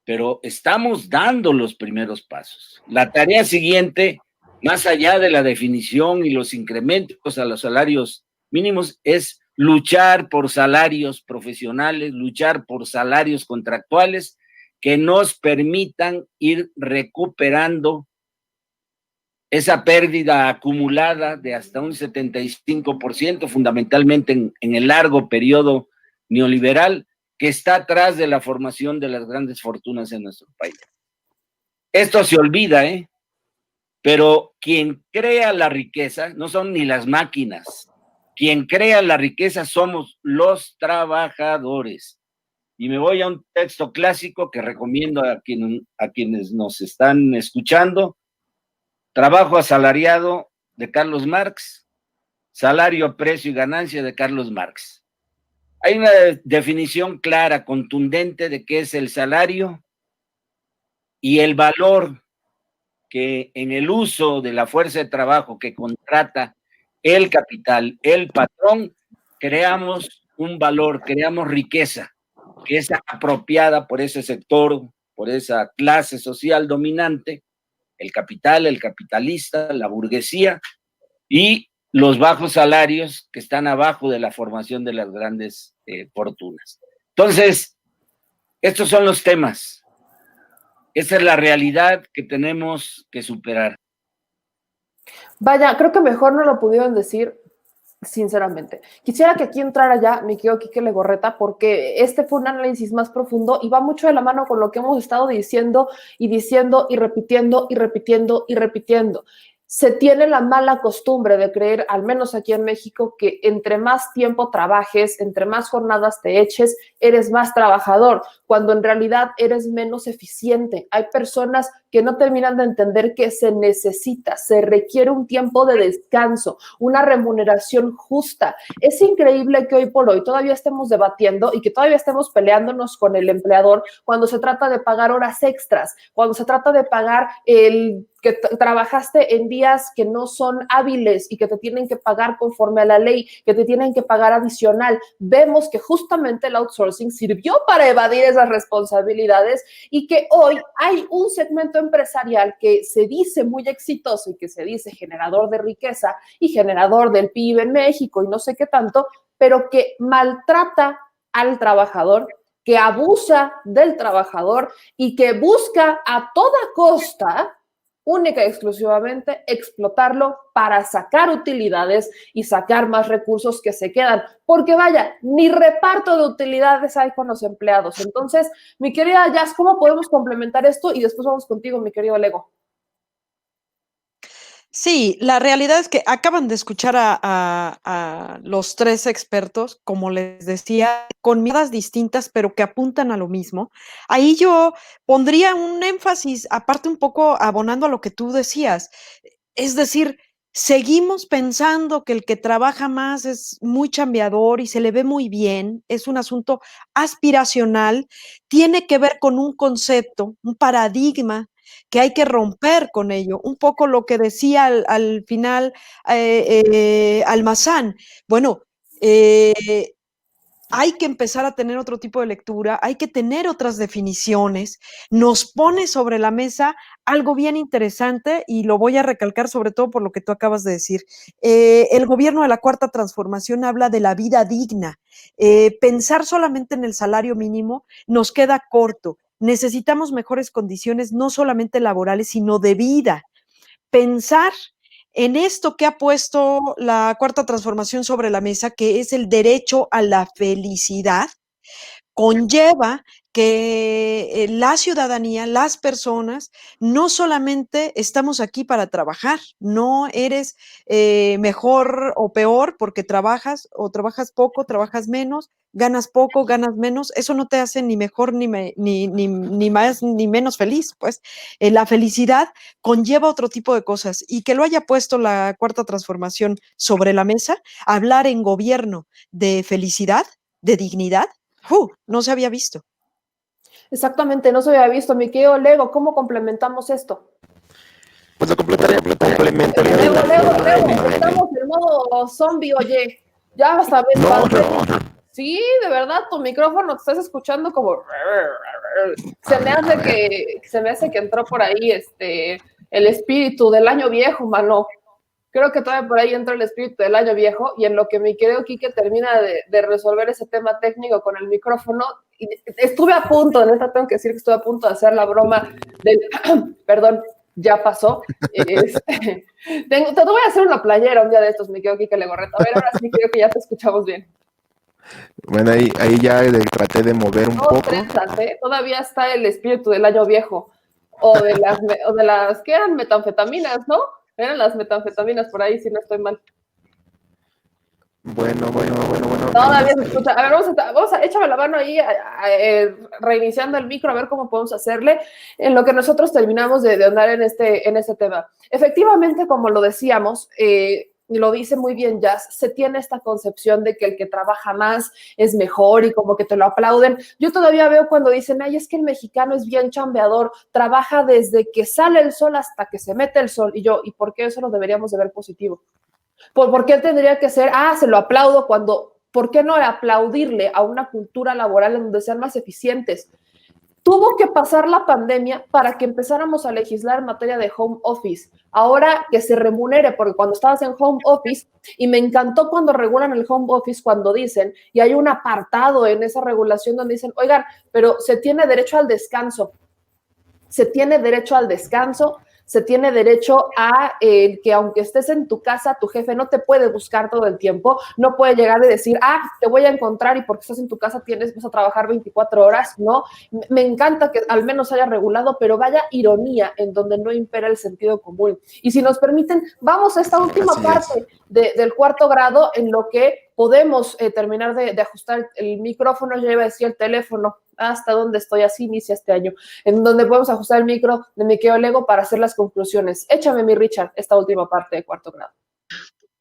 pero estamos dando los primeros pasos. La tarea siguiente, más allá de la definición y los incrementos a los salarios mínimos, es luchar por salarios profesionales, luchar por salarios contractuales que nos permitan ir recuperando esa pérdida acumulada de hasta un 75%, fundamentalmente en el largo periodo neoliberal, que está atrás de la formación de las grandes fortunas en nuestro país. Esto se olvida, pero quien crea la riqueza no son ni las máquinas. Quien crea la riqueza somos los trabajadores. Y me voy a un texto clásico que recomiendo a quienes nos están escuchando. Trabajo asalariado de Carlos Marx, salario, precio y ganancia de Carlos Marx. Hay una definición clara, contundente de qué es el salario y el valor que en el uso de la fuerza de trabajo que contrata el capital, el patrón, creamos un valor, creamos riqueza que es apropiada por ese sector, por esa clase social dominante, el capital, el capitalista, la burguesía y los bajos salarios que están abajo de la formación de las grandes fortunas. Entonces, estos son los temas. Esa es la realidad que tenemos que superar. Vaya, creo que mejor no lo pudieron decir, sinceramente. Quisiera que aquí entrara ya mi querido Quique Legorreta, porque este fue un análisis más profundo y va mucho de la mano con lo que hemos estado diciendo y repitiendo y repitiendo y repitiendo. Se tiene la mala costumbre de creer, al menos aquí en México, que entre más tiempo trabajes, entre más jornadas te eches, eres más trabajador, cuando en realidad eres menos eficiente. Hay personas que no terminan de entender que se requiere un tiempo de descanso, una remuneración justa. Es increíble que hoy por hoy todavía estemos debatiendo y que todavía estemos peleándonos con el empleador cuando se trata de pagar horas extras, cuando se trata de pagar el que trabajaste en días que no son hábiles y que te tienen que pagar conforme a la ley, que te tienen que pagar adicional. Vemos que justamente el outsourcing sirvió para evadir esas responsabilidades y que hoy hay un segmento empresarial que se dice muy exitoso y que se dice generador de riqueza y generador del PIB en México y no sé qué tanto, pero que maltrata al trabajador, que abusa del trabajador y que busca a toda costa única y exclusivamente explotarlo para sacar utilidades y sacar más recursos que se quedan, porque vaya, ni reparto de utilidades hay con los empleados. Entonces, mi querida Jazz, ¿cómo podemos complementar esto? Y después vamos contigo, mi querido Lego. Sí, la realidad es que acaban de escuchar a los tres expertos, como les decía, con miradas distintas, pero que apuntan a lo mismo. Ahí yo pondría un énfasis, aparte un poco abonando a lo que tú decías. Es decir, seguimos pensando que el que trabaja más es muy chambeador y se le ve muy bien, es un asunto aspiracional, tiene que ver con un concepto, un paradigma que hay que romper con ello. Un poco lo que decía al final Almazán. Bueno, hay que empezar a tener otro tipo de lectura, hay que tener otras definiciones. Nos pone sobre la mesa algo bien interesante y lo voy a recalcar sobre todo por lo que tú acabas de decir. El gobierno de la Cuarta Transformación habla de la vida digna. Pensar solamente en el salario mínimo nos queda corto. Necesitamos mejores condiciones, no solamente laborales, sino de vida. Pensar en esto que ha puesto la Cuarta Transformación sobre la mesa, que es el derecho a la felicidad, conlleva que la ciudadanía, las personas, no solamente estamos aquí para trabajar, no eres mejor o peor porque trabajas o trabajas poco, trabajas menos, ganas poco, ganas menos, eso no te hace ni mejor ni más ni menos feliz, pues la felicidad conlleva otro tipo de cosas y que lo haya puesto la Cuarta Transformación sobre la mesa, hablar en gobierno de felicidad, de dignidad, no se había visto. Exactamente, no se había visto. Mi querido Lego, ¿cómo complementamos esto? Pues lo complementaría. Lego, estamos en modo zombie, oye. Ya hasta ves. No. Sí, de verdad, tu micrófono te estás escuchando como. Se me hace que entró por ahí el espíritu del año viejo, mano. Creo que todavía por ahí entra el espíritu del año viejo y en lo que mi querido Quique termina de resolver ese tema técnico con el micrófono, y estuve a punto, en esta tengo que decir que estuve a punto de hacer la broma del, perdón, ya pasó. Te voy a hacer una playera un día de estos, mi querido Quique Legorreta. A ver, ahora sí creo que ya te escuchamos bien. Bueno, ahí ya traté de mover un poco. Todavía está el espíritu del año viejo o de las que eran metanfetaminas, ¿no? Eran las metanfetaminas por ahí, si no estoy mal. Bueno. Todavía se escucha. A ver, vamos a échame la mano ahí, reiniciando el micro, a ver cómo podemos hacerle en lo que nosotros terminamos de andar en este tema. Efectivamente, como lo decíamos, lo dice muy bien Jazz, se tiene esta concepción de que el que trabaja más es mejor y como que te lo aplauden. Yo todavía veo cuando dicen, ay, es que el mexicano es bien chambeador, trabaja desde que sale el sol hasta que se mete el sol. Y yo, ¿y por qué eso lo deberíamos de ver positivo? ¿Por qué tendría que ser, se lo aplaudo cuando, ¿por qué no aplaudirle a una cultura laboral en donde sean más eficientes? Tuvo que pasar la pandemia para que empezáramos a legislar en materia de home office. Ahora que se remunere, porque cuando estabas en home office, y me encantó cuando regulan el home office, cuando dicen, y hay un apartado en esa regulación donde dicen, oigan, pero se tiene derecho al descanso. Se tiene derecho al descanso, se tiene derecho a que aunque estés en tu casa, tu jefe no te puede buscar todo el tiempo, no puede llegar y decir, te voy a encontrar y porque estás en tu casa vas a trabajar 24 horas, ¿no? Me encanta que al menos haya regulado, pero vaya ironía en donde no impera el sentido común. Y si nos permiten, vamos a esta última parte del cuarto grado en lo que podemos terminar de ajustar el micrófono, ya iba a decir el teléfono, hasta donde estoy, así inicia este año, en donde podemos ajustar el micro de mi querido Lego para hacer las conclusiones. Échame, mi Richard, esta última parte de cuarto grado.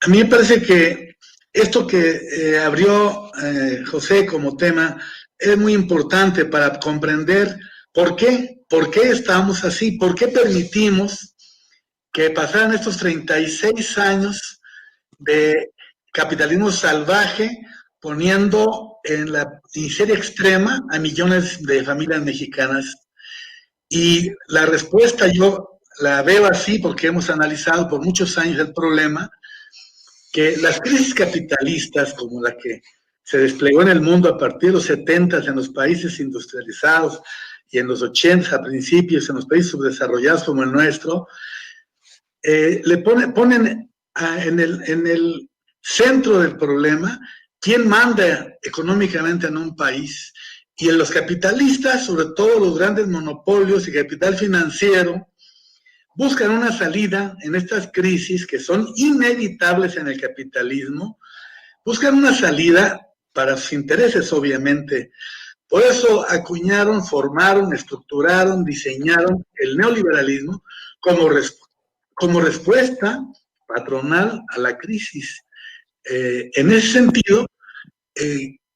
A mí me parece que esto que abrió José como tema es muy importante para comprender por qué estamos así, por qué permitimos que pasaran estos 36 años de capitalismo salvaje, poniendo en la miseria extrema a millones de familias mexicanas. Y la respuesta yo la veo así porque hemos analizado por muchos años el problema, que las crisis capitalistas como la que se desplegó en el mundo a partir de los 70 en los países industrializados y en los 80 a principios en los países subdesarrollados como el nuestro, le ponen en el centro del problema quién manda económicamente en un país. Y en los capitalistas, sobre todo los grandes monopolios y capital financiero, buscan una salida en estas crisis que son inevitables en el capitalismo, buscan una salida para sus intereses, obviamente. Por eso acuñaron, formaron, estructuraron, diseñaron el neoliberalismo como respuesta patronal a la crisis. En ese sentido,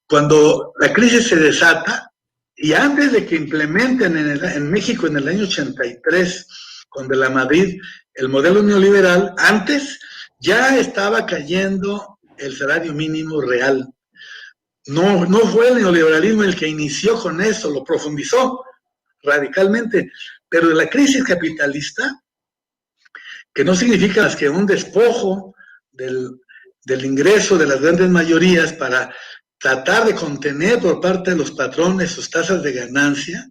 cuando la crisis se desata, y antes de que implementen en México en el año 83, con De la Madrid, el modelo neoliberal, antes ya estaba cayendo el salario mínimo real. No fue el neoliberalismo el que inició con eso, lo profundizó radicalmente, pero la crisis capitalista, que no significa más que un despojo del ingreso de las grandes mayorías para tratar de contener por parte de los patrones sus tasas de ganancia,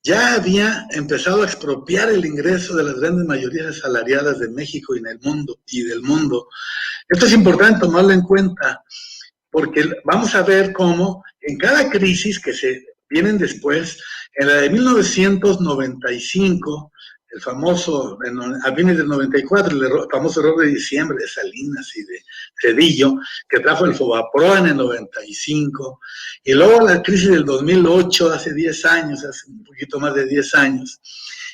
ya había empezado a expropiar el ingreso de las grandes mayorías asalariadas de México y del mundo. Esto es importante tomarlo en cuenta, porque vamos a ver cómo en cada crisis que se vienen después, en la de 1995, el famoso, a fines del 94, el famoso error de diciembre de Salinas y de Zedillo, que trajo el Fobaproa en el 95, y luego la crisis del 2008, hace 10 años, hace un poquito más de 10 años,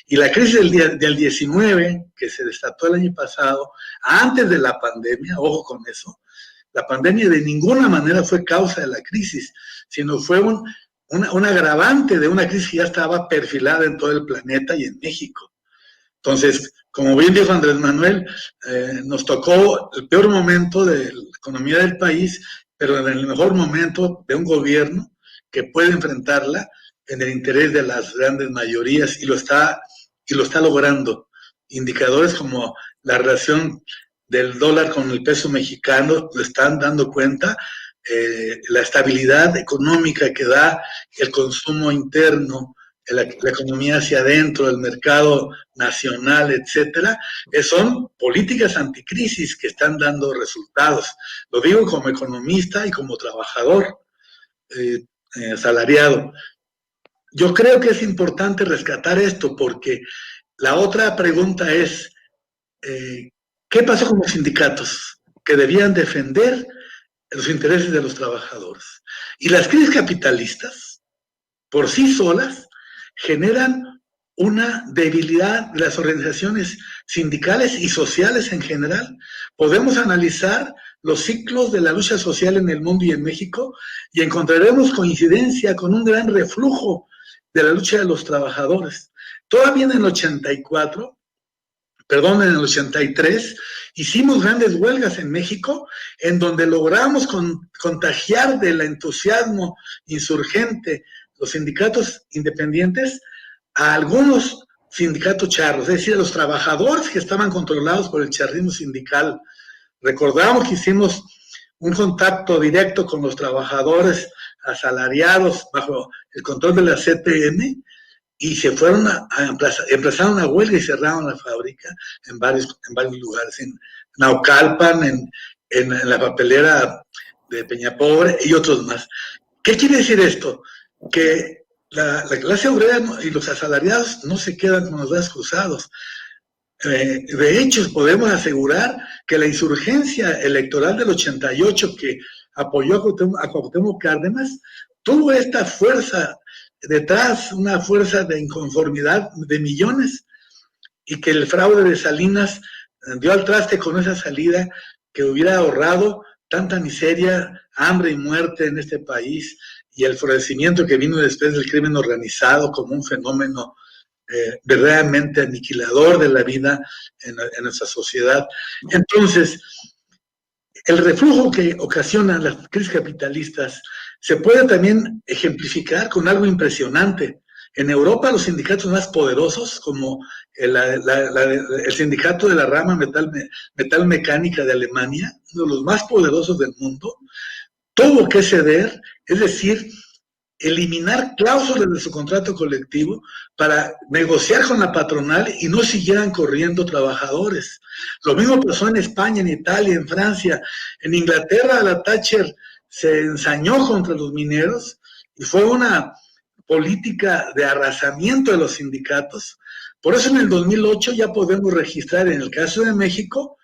y la crisis del 19, que se desató el año pasado, antes de la pandemia, ojo con eso, la pandemia de ninguna manera fue causa de la crisis, sino fue un agravante de una crisis que ya estaba perfilada en todo el planeta y en México. Entonces, como bien dijo Andrés Manuel, nos tocó el peor momento de la economía del país, pero en el mejor momento de un gobierno que puede enfrentarla en el interés de las grandes mayorías y lo está logrando. Indicadores como la relación del dólar con el peso mexicano lo están dando cuenta, la estabilidad económica que da el consumo interno, la economía hacia adentro, el mercado nacional, etcétera, son políticas anticrisis que están dando resultados. Lo digo como economista y como trabajador asalariado. Yo creo que es importante rescatar esto porque la otra pregunta es, ¿qué pasó con los sindicatos que debían defender los intereses de los trabajadores? Y las crisis capitalistas, por sí solas, generan una debilidad de las organizaciones sindicales y sociales en general. Podemos analizar los ciclos de la lucha social en el mundo y en México y encontraremos coincidencia con un gran reflujo de la lucha de los trabajadores. Todavía en el 83, hicimos grandes huelgas en México, en donde logramos contagiar del entusiasmo insurgente los sindicatos independientes a algunos sindicatos charros, es decir, a los trabajadores que estaban controlados por el charrismo sindical. Recordamos que hicimos un contacto directo con los trabajadores asalariados bajo el control de la CTM y se fueron empezaron a huelga y cerraron la fábrica en varios lugares, en Naucalpan, en la papelera de Peñapobre y otros más. ¿Qué quiere decir esto? Que la clase obrera y los asalariados no se quedan con los brazos cruzados. De hecho, podemos asegurar que la insurgencia electoral del 88 que apoyó a Cuauhtémoc Cárdenas tuvo esta fuerza detrás, una fuerza de inconformidad de millones, y que el fraude de Salinas dio al traste con esa salida que hubiera ahorrado tanta miseria, hambre y muerte en este país, y el florecimiento que vino después del crimen organizado como un fenómeno verdaderamente aniquilador de la vida en nuestra sociedad. Entonces, el reflujo que ocasionan las crisis capitalistas se puede también ejemplificar con algo impresionante. En Europa, los sindicatos más poderosos, como el sindicato de la rama metalmecánica de Alemania, uno de los más poderosos del mundo, tuvo que ceder, es decir, eliminar cláusulas de su contrato colectivo para negociar con la patronal y no siguieran corriendo trabajadores. Lo mismo pasó en España, en Italia, en Francia. En Inglaterra, la Thatcher se ensañó contra los mineros y fue una política de arrasamiento de los sindicatos. Por eso en el 2008 ya podemos registrar, en el caso de México,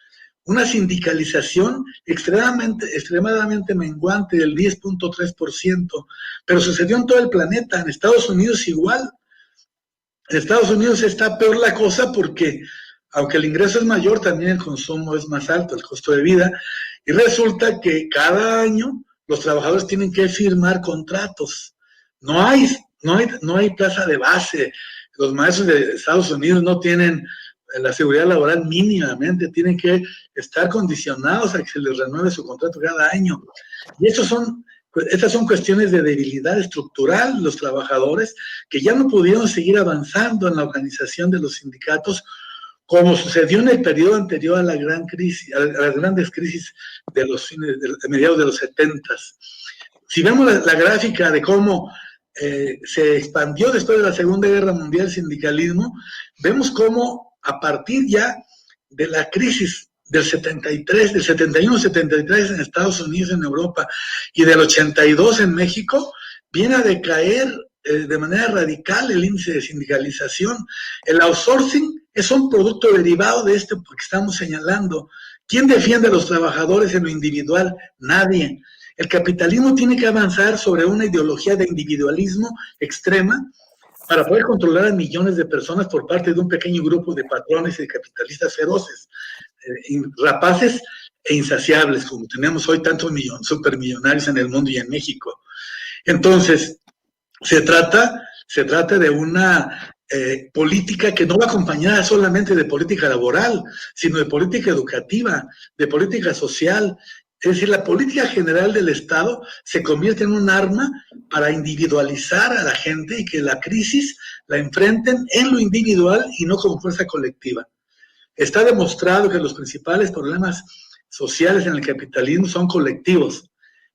una sindicalización extremadamente menguante del 10.3%, pero sucedió en todo el planeta. En Estados Unidos igual. En Estados Unidos está peor la cosa porque, aunque el ingreso es mayor, también el consumo es más alto, el costo de vida, y resulta que cada año los trabajadores tienen que firmar contratos. No hay plaza de base. Los maestros de Estados Unidos no tienen la seguridad laboral mínimamente, tienen que estar condicionados a que se les renueve su contrato cada año. Y estas son cuestiones de debilidad estructural de los trabajadores que ya no pudieron seguir avanzando en la organización de los sindicatos, como sucedió en el periodo anterior a la gran crisis, a las grandes crisis de mediados de los 70s. Si vemos la gráfica de cómo se expandió después de la Segunda Guerra Mundial el sindicalismo, vemos cómo a partir ya de la crisis del 73, del 71-73 en Estados Unidos, en Europa, y del 82 en México, viene a decaer de manera radical el índice de sindicalización. El outsourcing es un producto derivado de esto que estamos señalando. ¿Quién defiende a los trabajadores en lo individual? Nadie. El capitalismo tiene que avanzar sobre una ideología de individualismo extrema para poder controlar a millones de personas por parte de un pequeño grupo de patrones y de capitalistas feroces, rapaces e insaciables, como tenemos hoy tantos supermillonarios en el mundo y en México. Entonces, se trata de una política que no va acompañada solamente de política laboral, sino de política educativa, de política social. Es decir, la política general del Estado se convierte en un arma para individualizar a la gente y que la crisis la enfrenten en lo individual y no como fuerza colectiva. Está demostrado que los principales problemas sociales en el capitalismo son colectivos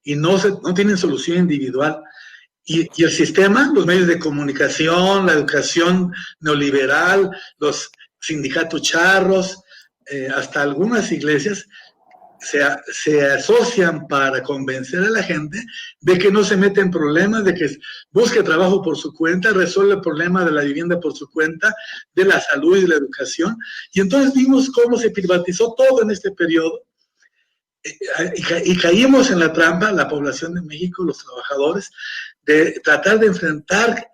y no tienen solución individual. Y el sistema, los medios de comunicación, la educación neoliberal, los sindicatos charros, hasta algunas iglesias, se asocian para convencer a la gente de que no se mete en problemas, de que busque trabajo por su cuenta, resuelve el problema de la vivienda por su cuenta, de la salud y de la educación. Y entonces vimos cómo se privatizó todo en este periodo y caímos en la trampa, la población de México, los trabajadores, de tratar de enfrentar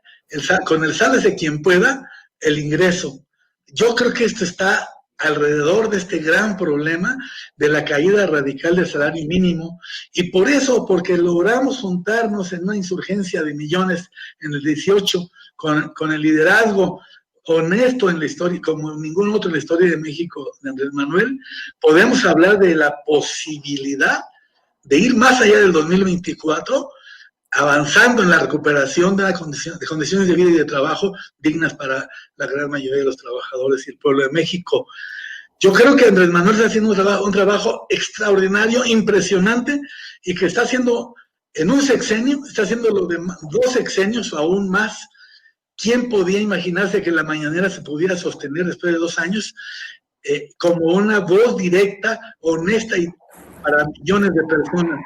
con el sálvese quien pueda el ingreso. Yo creo que esto está alrededor de este gran problema de la caída radical del salario mínimo, y por eso, porque logramos juntarnos en una insurgencia de millones en el 18 con el liderazgo honesto en la historia, como ningún otro en la historia de México, de Andrés Manuel, podemos hablar de la posibilidad de ir más allá del 2024, avanzando en la recuperación de condiciones de vida y de trabajo dignas para la gran mayoría de los trabajadores y el pueblo de México. Yo creo que Andrés Manuel está haciendo un trabajo extraordinario, impresionante, y que está haciendo en un sexenio, está haciendo lo de 2 sexenios o aún más. ¿Quién podía imaginarse que la mañanera se pudiera sostener después de 2 años como una voz directa, honesta y para millones de personas?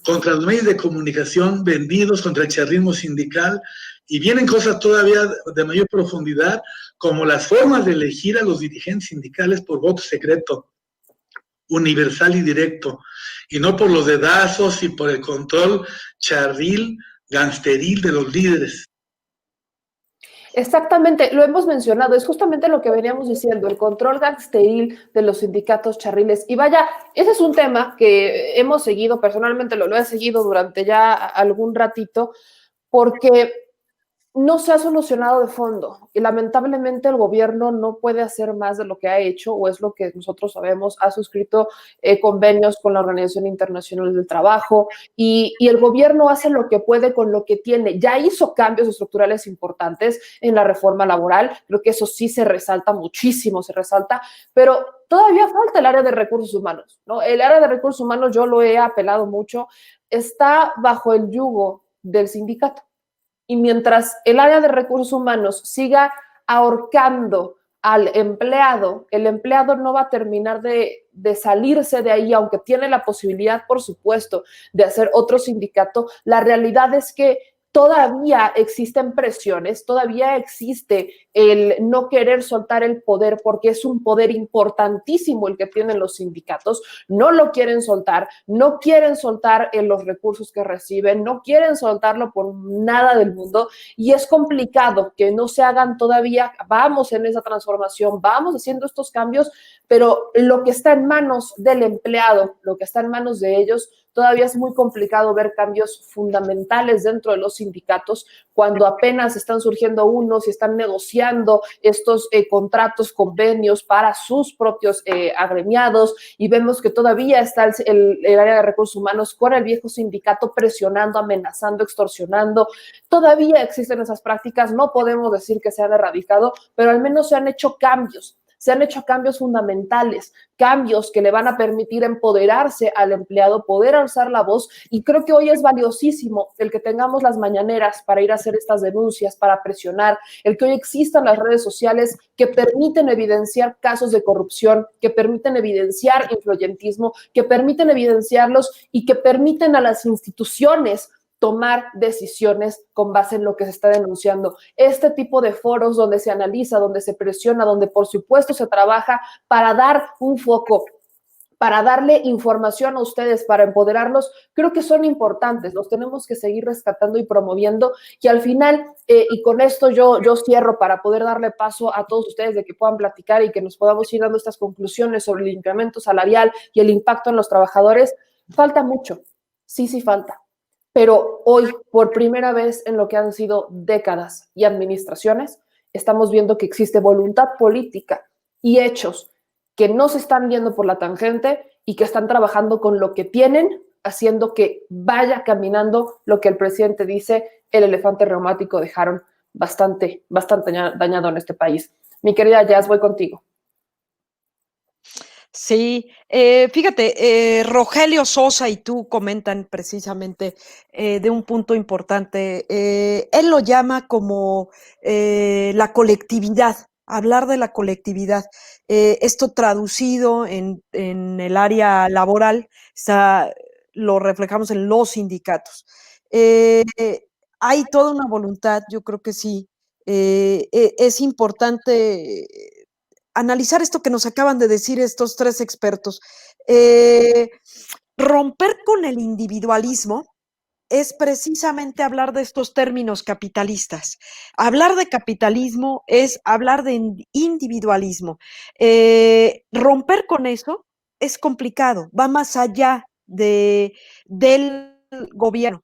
Contra los medios de comunicación vendidos, contra el charrismo sindical, y vienen cosas todavía de mayor profundidad, como las formas de elegir a los dirigentes sindicales por voto secreto, universal y directo, y no por los dedazos y por el control charril, gangsteril de los líderes. Exactamente, lo hemos mencionado, es justamente lo que veníamos diciendo, el control gangsteril de los sindicatos charriles. Y vaya, ese es un tema que hemos seguido, personalmente lo he seguido durante ya algún ratito, porque no se ha solucionado de fondo y lamentablemente el gobierno no puede hacer más de lo que ha hecho, o es lo que nosotros sabemos. Ha suscrito convenios con la Organización Internacional del Trabajo y el gobierno hace lo que puede con lo que tiene. Ya hizo cambios estructurales importantes en la reforma laboral, creo que eso sí se resalta muchísimo, pero todavía falta el área de recursos humanos, ¿no? El área de recursos humanos, yo lo he apelado mucho, está bajo el yugo del sindicato. Y mientras el área de recursos humanos siga ahorcando al empleado, el empleado no va a terminar de salirse de ahí, aunque tiene la posibilidad, por supuesto, de hacer otro sindicato. La realidad es que todavía existen presiones, todavía existe el no querer soltar el poder, porque es un poder importantísimo el que tienen los sindicatos. No lo quieren soltar, no quieren soltar los recursos que reciben, no quieren soltarlo por nada del mundo, y es complicado que no se hagan todavía. Vamos en esa transformación, vamos haciendo estos cambios, pero lo que está en manos del empleado, lo que está en manos de ellos, todavía es muy complicado ver cambios fundamentales dentro de los sindicatos cuando apenas están surgiendo unos y están negociando estos contratos, convenios para sus propios agremiados, y vemos que todavía está el área de recursos humanos con el viejo sindicato presionando, amenazando, extorsionando. Todavía existen esas prácticas, no podemos decir que se han erradicado, pero al menos se han hecho cambios. Se han hecho cambios fundamentales, cambios que le van a permitir empoderarse al empleado, poder alzar la voz, y creo que hoy es valiosísimo el que tengamos las mañaneras para ir a hacer estas denuncias, para presionar, el que hoy existan las redes sociales que permiten evidenciar casos de corrupción, que permiten evidenciar influyentismo, que permiten evidenciarlos y que permiten a las instituciones tomar decisiones con base en lo que se está denunciando. Este tipo de foros donde se analiza, donde se presiona, donde por supuesto se trabaja para dar un foco, para darle información a ustedes, para empoderarlos, creo que son importantes, los tenemos que seguir rescatando y promoviendo, y al final, y con esto yo cierro para poder darle paso a todos ustedes de que puedan platicar y que nos podamos ir dando estas conclusiones sobre el incremento salarial y el impacto en los trabajadores. Falta mucho, sí falta. Pero hoy, por primera vez en lo que han sido décadas y administraciones, estamos viendo que existe voluntad política y hechos que no se están yendo por la tangente y que están trabajando con lo que tienen, haciendo que vaya caminando lo que el presidente dice, el elefante reumático dejaron bastante dañado en este país. Mi querida Jazz, voy contigo. Sí, fíjate, Rogelio Sosa y tú comentan precisamente de un punto importante. Él lo llama como la colectividad, hablar de la colectividad. Esto traducido en el área laboral, lo reflejamos en los sindicatos. Hay toda una voluntad, yo creo que sí. Es importante analizar esto que nos acaban de decir estos tres expertos. Romper con el individualismo es precisamente hablar de estos términos capitalistas. Del capitalismo es hablar de individualismo. Romper con eso es complicado, va más allá del gobierno.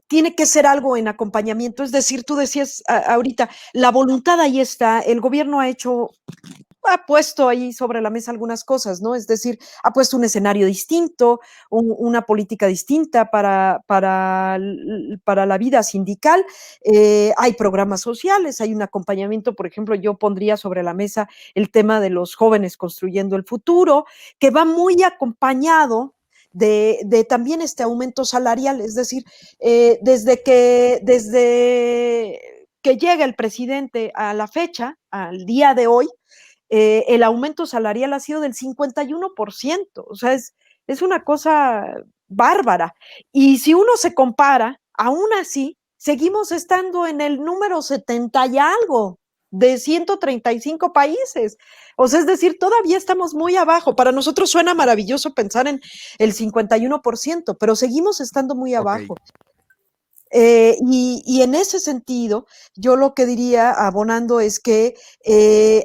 Tiene que ser algo en acompañamiento, es decir, tú decías ahorita, la voluntad ahí está, el gobierno ha puesto ahí sobre la mesa algunas cosas, ¿no? Es decir, ha puesto un escenario distinto, una política distinta para la vida sindical. Hay programas sociales, hay un acompañamiento. Por ejemplo, yo pondría sobre la mesa el tema de los jóvenes construyendo el futuro, que va muy acompañado de también este aumento salarial. Es decir, desde que llega el presidente a la fecha, al día de hoy, el aumento salarial ha sido del 51%, o sea, es una cosa bárbara. Y si uno se compara, aún así, seguimos estando en el número 70 y algo de 135 países. O sea, es decir, todavía estamos muy abajo. Para nosotros suena maravilloso pensar en el 51%, pero seguimos estando muy abajo. Y en ese sentido, yo lo que diría, abonando, es que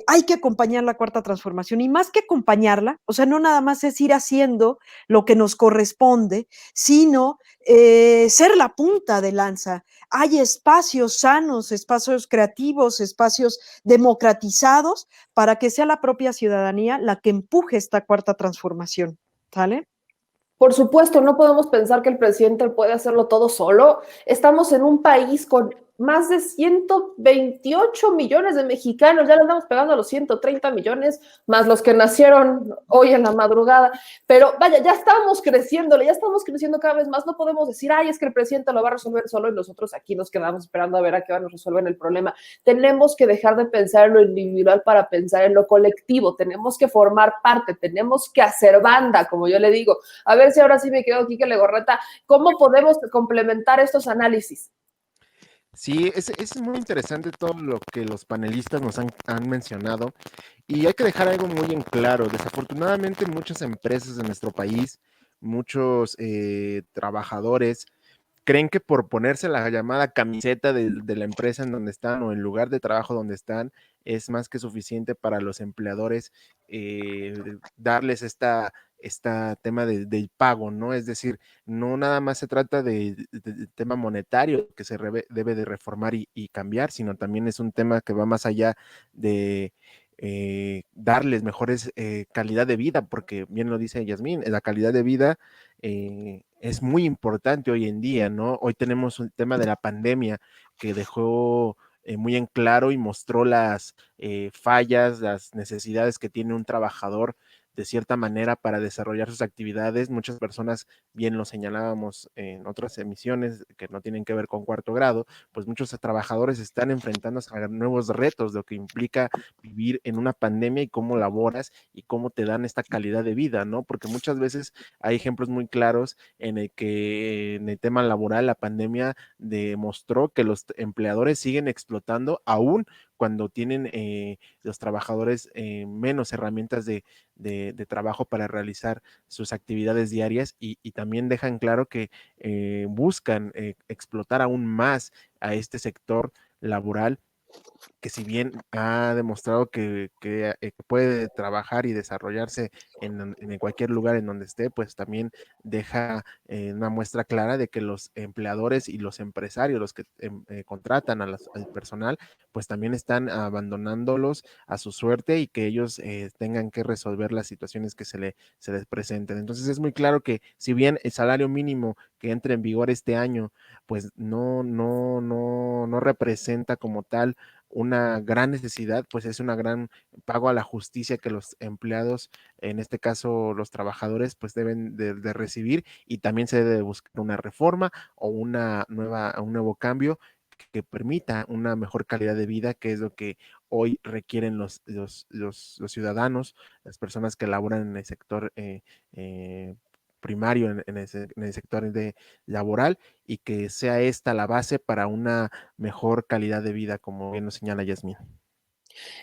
hay que acompañar la cuarta transformación, y más que acompañarla, o sea, no nada más es ir haciendo lo que nos corresponde, sino ser la punta de lanza. Hay espacios sanos, espacios creativos, espacios democratizados para que sea la propia ciudadanía la que empuje esta cuarta transformación, ¿sale? Por supuesto, no podemos pensar que el presidente puede hacerlo todo solo. Estamos en un país con más de 128 millones de mexicanos, ya le andamos pegando a los 130 millones, más los que nacieron hoy en la madrugada, pero vaya, ya estamos creciendo cada vez más, no podemos decir, ay, es que el presidente lo va a resolver solo y nosotros aquí nos quedamos esperando a ver a qué hora nos resuelven el problema. Tenemos que dejar de pensar en lo individual para pensar en lo colectivo, tenemos que formar parte, tenemos que hacer banda, como yo le digo. A ver si ahora sí me quedo aquí que Legorreta, ¿cómo podemos complementar estos análisis? Sí, es muy interesante todo lo que los panelistas nos han mencionado y hay que dejar algo muy en claro. Desafortunadamente, muchas empresas de nuestro país, muchos trabajadores creen que por ponerse la llamada camiseta de la empresa en donde están o el lugar de trabajo donde están es más que suficiente para los empleadores darles esta tema del pago, ¿no? Es decir, no nada más se trata de tema monetario que se debe de reformar y cambiar, sino también es un tema que va más allá de darles mejores calidad de vida, porque bien lo dice Yasmín, la calidad de vida es muy importante hoy en día, ¿no? Hoy tenemos un tema de la pandemia que dejó muy en claro y mostró las fallas, las necesidades que tiene un trabajador de cierta manera para desarrollar sus actividades. Muchas personas, bien lo señalábamos en otras emisiones que no tienen que ver con cuarto grado, pues muchos trabajadores están enfrentándose a nuevos retos, lo que implica vivir en una pandemia y cómo laboras y cómo te dan esta calidad de vida, ¿no? Porque muchas veces hay ejemplos muy claros en el que en el tema laboral la pandemia demostró que los empleadores siguen explotando aún cuando tienen los trabajadores menos herramientas de trabajo para realizar sus actividades diarias y también dejan claro que buscan explotar aún más a este sector laboral que si bien ha demostrado que puede trabajar y desarrollarse en cualquier lugar en donde esté, pues también deja una muestra clara de que los empleadores y los empresarios, los que contratan al personal, pues también están abandonándolos a su suerte y que ellos tengan que resolver las situaciones que se les presenten. Entonces es muy claro que si bien el salario mínimo que entre en vigor este año, pues no representa como tal una gran necesidad, pues es una gran pago a la justicia que los empleados, en este caso los trabajadores, pues deben de recibir y también se debe buscar una reforma o un nuevo cambio que permita una mejor calidad de vida, que es lo que hoy requieren los ciudadanos, las personas que laboran en el sector primario, en el sector laboral, y que sea esta la base para una mejor calidad de vida, como bien nos señala Yasmín.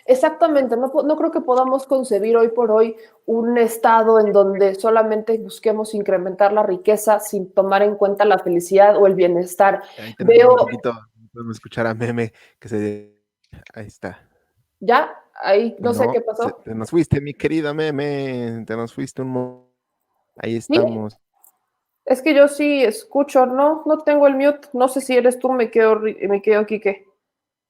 Exactamente, no creo que podamos concebir hoy por hoy un estado en donde solamente busquemos incrementar la riqueza sin tomar en cuenta la felicidad o el bienestar. Ahí tenemos Veo, un poquito, podemos escuchar a Meme, ahí está. ya, ahí no sé No, qué pasó. te nos fuiste, mi querida Meme, te nos fuiste ahí Sí, estamos. es que yo sí escucho, no tengo el mute, no sé si eres tú, me quedo Quique.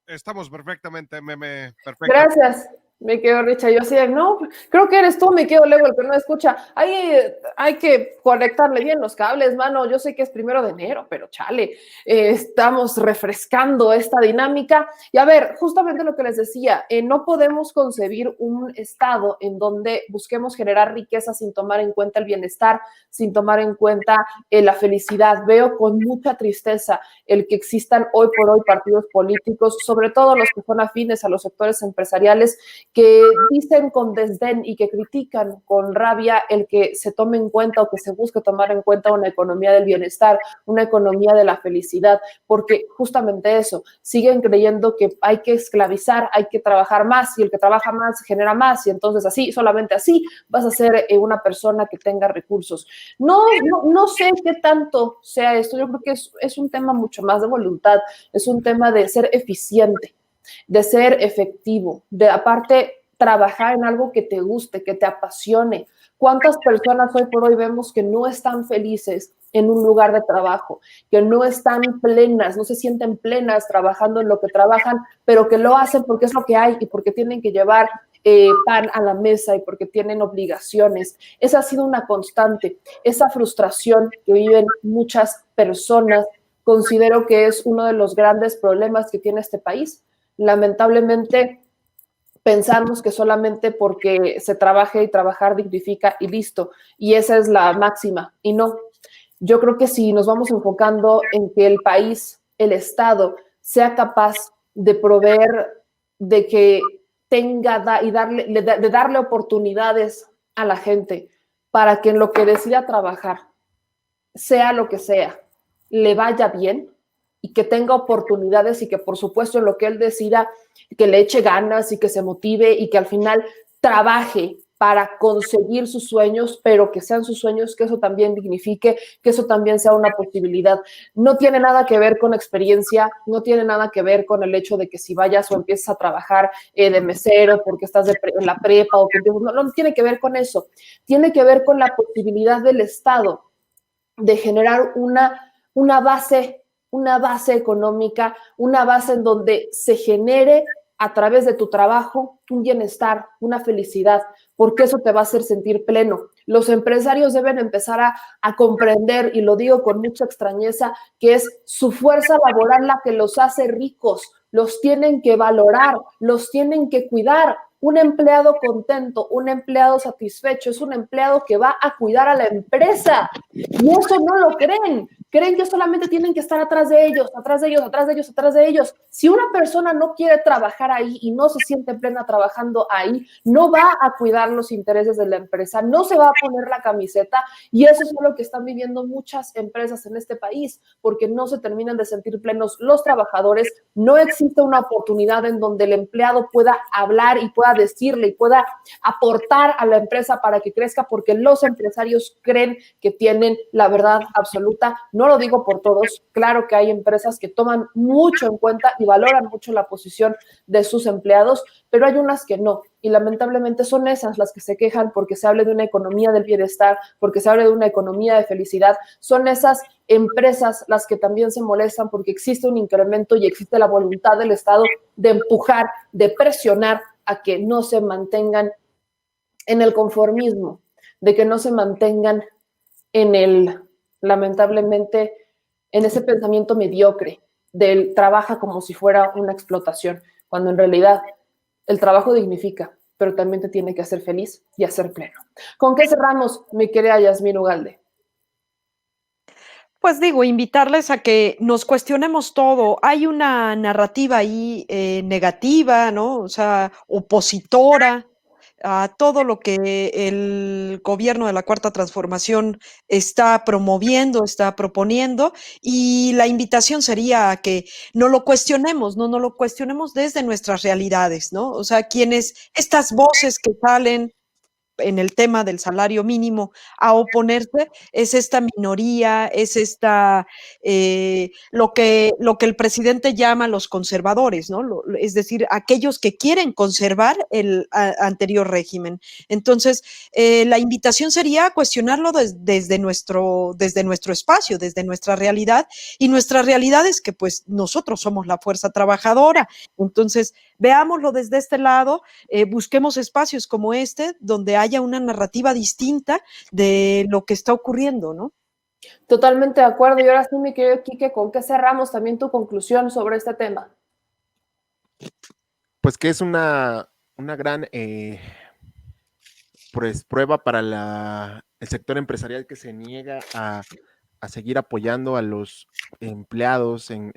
Estamos perfectamente, Meme, perfecto. Gracias, me quedo Richa. Yo así de, no, creo que eres tú, me quedo luego el que no escucha. Hay que conectarle bien los cables, mano. Yo sé que es 1 de enero, pero chale, estamos refrescando esta dinámica. Y a ver, justamente lo que les decía, no podemos concebir un estado en donde busquemos generar riqueza sin tomar en cuenta el bienestar, sin tomar en cuenta la felicidad. Veo con mucha tristeza el que existan hoy por hoy partidos políticos, sobre todo los que son afines a los sectores empresariales, que dicen con desdén y que critican con rabia el que se tome en cuenta o que se busque tomar en cuenta una economía del bienestar, una economía de la felicidad, porque justamente eso, siguen creyendo que hay que esclavizar, hay que trabajar más y el que trabaja más genera más y entonces así, solamente así vas a ser una persona que tenga recursos. No sé qué tanto sea esto, yo creo que es un tema mucho más de voluntad, es un tema de ser eficiente, de ser efectivo, de aparte trabajar en algo que te guste, que te apasione. ¿Cuántas personas hoy por hoy vemos que no están felices en un lugar de trabajo, que no están plenas, no se sienten plenas trabajando en lo que trabajan, pero que lo hacen porque es lo que hay y porque tienen que llevar pan a la mesa y porque tienen obligaciones? Esa ha sido una constante, esa frustración que viven muchas personas considero que es uno de los grandes problemas que tiene este país. Lamentablemente, pensamos que solamente porque se trabaje y trabajar dignifica y listo, y esa es la máxima, y no. Yo creo que si nos vamos enfocando en que el país, el Estado, sea capaz de proveer, de que tenga y de darle oportunidades a la gente para que en lo que decida trabajar, sea lo que sea, le vaya bien y que tenga oportunidades y que por supuesto en lo que él decida, que le eche ganas y que se motive y que al final trabaje para conseguir sus sueños, pero que sean sus sueños, que eso también dignifique, que eso también sea una posibilidad. No tiene nada que ver con experiencia, no tiene nada que ver con el hecho de que si vayas o empiezas a trabajar de mesero porque estás en la prepa o que no tiene que ver con eso. Tiene que ver con la posibilidad del Estado de generar una base económica, una base en donde se genere a través de tu trabajo un bienestar, una felicidad, porque eso te va a hacer sentir pleno. Los empresarios deben empezar a comprender, y lo digo con mucha extrañeza, que es su fuerza laboral la que los hace ricos, los tienen que valorar, los tienen que cuidar. Un empleado contento, un empleado satisfecho, es un empleado que va a cuidar a la empresa. Y eso no lo creen. Creen que solamente tienen que estar atrás de ellos, atrás de ellos, atrás de ellos, atrás de ellos. Si una persona no quiere trabajar ahí y no se siente plena trabajando ahí, no va a cuidar los intereses de la empresa, no se va a poner la camiseta, y eso es lo que están viviendo muchas empresas en este país, porque no se terminan de sentir plenos los trabajadores, no existe una oportunidad en donde el empleado pueda hablar y pueda decirle y pueda aportar a la empresa para que crezca, porque los empresarios creen que tienen la verdad absoluta. No lo digo por todos, claro que hay empresas que toman mucho en cuenta y valoran mucho la posición de sus empleados, pero hay unas que no, y lamentablemente son esas las que se quejan porque se hable de una economía del bienestar, porque se hable de una economía de felicidad. Son esas empresas las que también se molestan porque existe un incremento y existe la voluntad del Estado de empujar, de presionar a que no se mantengan en el conformismo, de que no se mantengan lamentablemente, en ese pensamiento mediocre del trabaja como si fuera una explotación, cuando en realidad el trabajo dignifica, pero también te tiene que hacer feliz y hacer pleno. ¿Con qué cerramos, mi querida Yasmín Ugalde? Pues digo, invitarles a que nos cuestionemos todo. Hay una narrativa ahí negativa, ¿no? O sea, opositora a todo lo que el gobierno de la Cuarta Transformación está promoviendo, está proponiendo, y la invitación sería a que no lo cuestionemos, no lo cuestionemos desde nuestras realidades, ¿no? O sea, estas voces que salen en el tema del salario mínimo a oponerse, es esta minoría, es lo que el presidente llama los conservadores, ¿no? Es decir, aquellos que quieren conservar el anterior régimen. Entonces, la invitación sería a cuestionarlo desde nuestro espacio, desde nuestra realidad, y nuestra realidad es que pues nosotros somos la fuerza trabajadora. Entonces, veámoslo desde este lado, busquemos espacios como este donde haya una narrativa distinta de lo que está ocurriendo, ¿no? Totalmente de acuerdo. Y ahora sí, mi querido Quique, ¿con qué cerramos también tu conclusión sobre este tema? Pues que es una gran prueba para el sector empresarial que se niega a seguir apoyando a los empleados en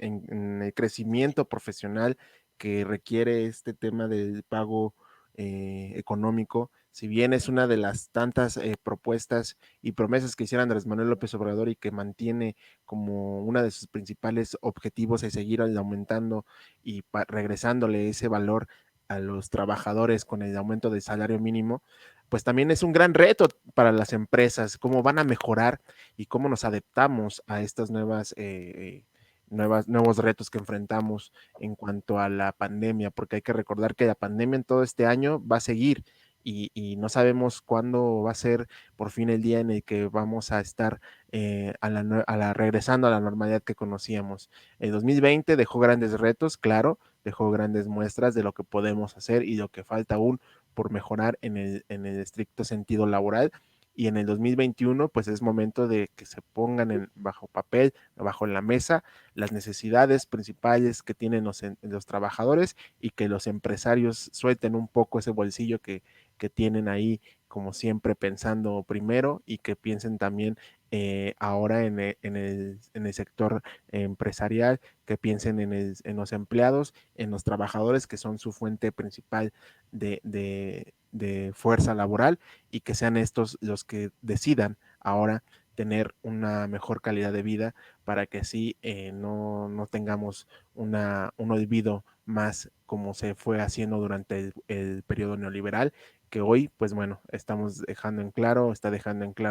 el crecimiento profesional que requiere este tema del pago económico. Si bien es una de las tantas propuestas y promesas que hiciera Andrés Manuel López Obrador y que mantiene como una de sus principales objetivos es seguir aumentando y regresándole ese valor a los trabajadores con el aumento del salario mínimo, pues también es un gran reto para las empresas, cómo van a mejorar y cómo nos adaptamos a estas nuevos retos que enfrentamos en cuanto a la pandemia, porque hay que recordar que la pandemia en todo este año va a seguir y no sabemos cuándo va a ser por fin el día en el que vamos a estar regresando a la normalidad que conocíamos. El 2020 dejó grandes retos, claro, dejó grandes muestras de lo que podemos hacer y lo que falta aún por mejorar en el estricto sentido laboral, y en el 2021 pues es momento de que se pongan bajo papel, bajo la mesa, las necesidades principales que tienen los trabajadores y que los empresarios suelten un poco ese bolsillo que tienen ahí, como siempre, pensando primero, y que piensen también ahora en el sector empresarial, que piensen en los empleados, en los trabajadores, que son su fuente principal de fuerza laboral, y que sean estos los que decidan ahora tener una mejor calidad de vida, para que así no tengamos un olvido más, como se fue haciendo durante el periodo neoliberal, que hoy, pues bueno, está dejando en claro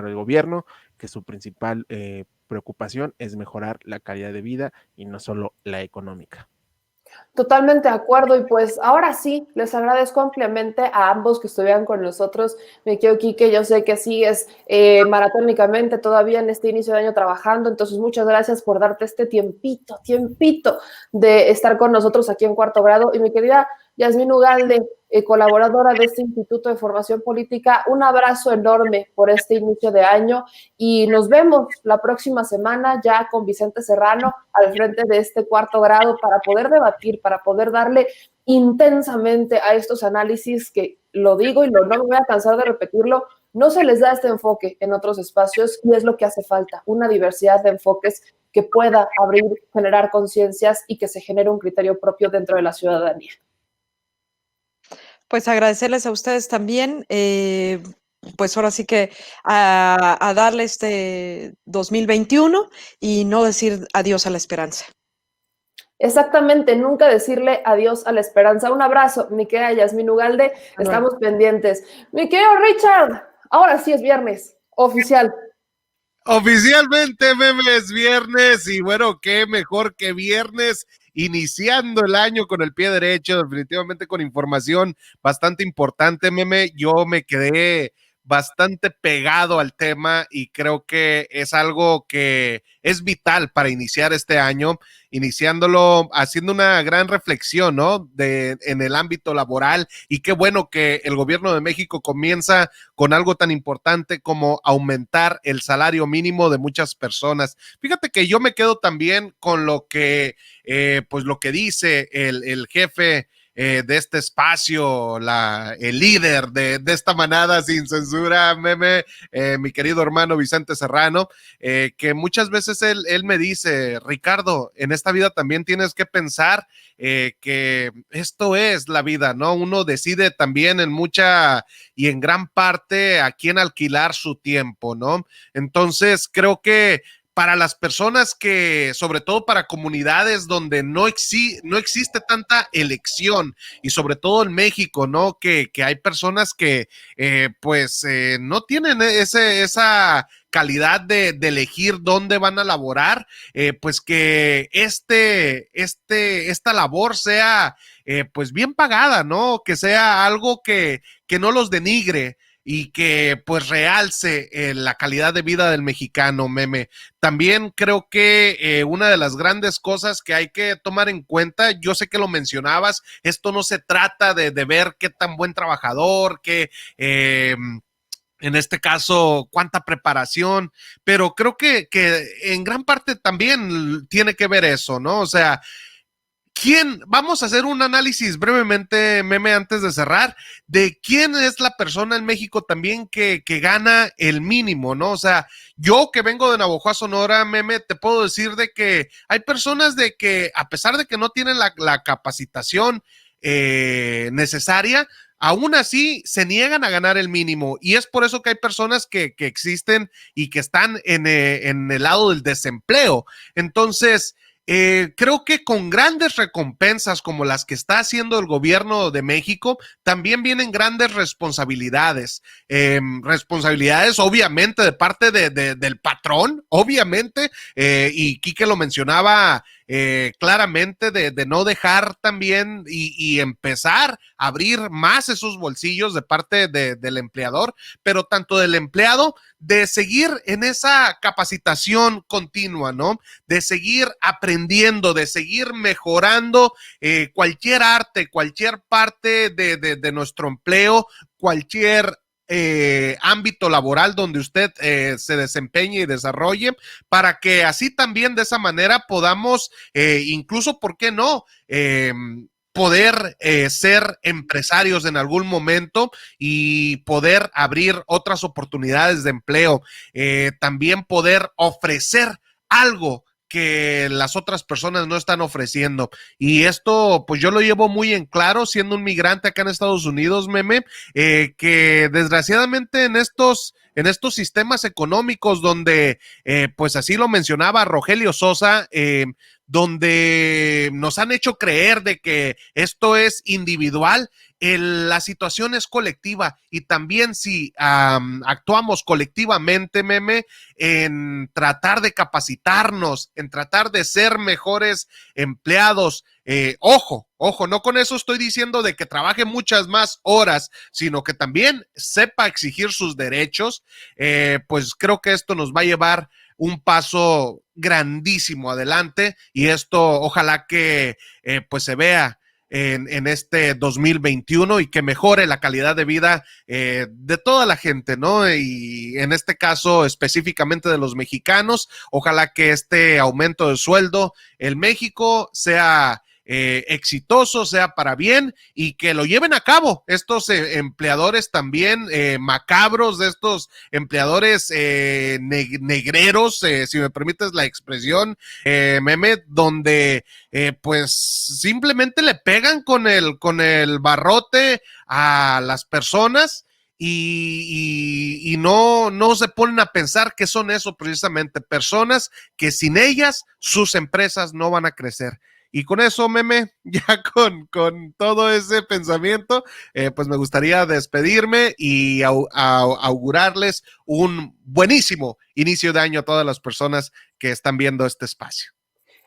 el gobierno que su principal preocupación es mejorar la calidad de vida y no solo la económica. Totalmente de acuerdo, y pues ahora sí, les agradezco ampliamente a ambos que estuvieran con nosotros. Me quedo, Quique, yo sé que sigues maratónicamente todavía en este inicio de año trabajando, entonces muchas gracias por darte este tiempito de estar con nosotros aquí en Cuarto Grado. Y mi querida Yasmín Ugalde, colaboradora de este Instituto de Formación Política, un abrazo enorme por este inicio de año, y nos vemos la próxima semana ya con Vicente Serrano al frente de este Cuarto Grado para poder debatir, para poder darle intensamente a estos análisis que, lo digo y no me voy a cansar de repetirlo, no se les da este enfoque en otros espacios, y es lo que hace falta, una diversidad de enfoques que pueda abrir, generar conciencias y que se genere un criterio propio dentro de la ciudadanía. Pues agradecerles a ustedes también, pues ahora sí que a darle este 2021 y no decir adiós a la esperanza. Exactamente, nunca decirle adiós a la esperanza. Un abrazo, mi querida Yasmín Ugalde, estamos pendientes. Mi querido Richard, ahora sí es viernes, oficial. Oficialmente, meme, es viernes y bueno, qué mejor que viernes, iniciando el año con el pie derecho, definitivamente con información bastante importante, meme. Yo me quedé bastante pegado al tema y creo que es algo que es vital para iniciar este año, iniciándolo haciendo una gran reflexión, ¿no? En el ámbito laboral, y qué bueno que el gobierno de México comienza con algo tan importante como aumentar el salario mínimo de muchas personas. Fíjate que yo me quedo también con lo que, pues lo que dice el jefe de este espacio, el líder de esta manada sin censura, meme, mi querido hermano Vicente Serrano, que muchas veces él me dice, Ricardo, en esta vida también tienes que pensar que esto es la vida, ¿no? Uno decide también en mucha y en gran parte a quién alquilar su tiempo, ¿no? Entonces creo que para las personas que, sobre todo para comunidades donde no existe tanta elección, y sobre todo en México, ¿no? Que hay personas que no tienen esa calidad de elegir dónde van a laborar, pues que esta labor sea pues bien pagada, ¿no? Que sea algo que no los denigre y que pues realce la calidad de vida del mexicano, meme. También creo que una de las grandes cosas que hay que tomar en cuenta, yo sé que lo mencionabas, esto no se trata de ver qué tan buen trabajador, en este caso, cuánta preparación, pero creo que en gran parte también tiene que ver eso, ¿no? O sea, vamos a hacer un análisis brevemente, meme, antes de cerrar, de quién es la persona en México también que gana el mínimo, ¿no? O sea, yo que vengo de Navojoa, Sonora, meme, te puedo decir de que hay personas de que, a pesar de que no tienen la capacitación necesaria, aún así se niegan a ganar el mínimo, y es por eso que hay personas que existen y que están en el lado del desempleo. Entonces, creo que con grandes recompensas como las que está haciendo el gobierno de México, también vienen grandes responsabilidades. Responsabilidades, obviamente, de parte del patrón, obviamente, y Quique lo mencionaba claramente, de no dejar también y empezar a abrir más esos bolsillos de parte del empleador, pero tanto del empleado, de seguir en esa capacitación continua, ¿no? De seguir aprendiendo, de seguir mejorando cualquier arte, cualquier parte de nuestro empleo, cualquier ámbito laboral donde usted se desempeñe y desarrolle, para que así también de esa manera podamos, incluso, ¿por qué no?, poder ser empresarios en algún momento y poder abrir otras oportunidades de empleo, también poder ofrecer algo que las otras personas no están ofreciendo. Y esto, pues yo lo llevo muy en claro, siendo un migrante acá en Estados Unidos, Meme, que desgraciadamente en estos sistemas económicos donde, pues así lo mencionaba Rogelio Sosa, donde nos han hecho creer de que esto es individual, la situación es colectiva, y también si actuamos colectivamente, Meme, en tratar de capacitarnos, en tratar de ser mejores empleados. Ojo, no con eso estoy diciendo de que trabaje muchas más horas, sino que también sepa exigir sus derechos, pues creo que esto nos va a llevar un paso grandísimo adelante, y esto ojalá que pues se vea en este 2021 y que mejore la calidad de vida de toda la gente, ¿no? Y en este caso específicamente de los mexicanos, ojalá que este aumento de sueldo en México sea exitoso, sea para bien, y que lo lleven a cabo estos empleadores también macabros, de estos empleadores negreros, si me permites la expresión, Meme, donde pues simplemente le pegan con el barrote a las personas y no se ponen a pensar que son eso precisamente, personas que sin ellas sus empresas no van a crecer. Y con eso, Meme, ya con todo ese pensamiento, pues me gustaría despedirme y augurarles un buenísimo inicio de año a todas las personas que están viendo este espacio.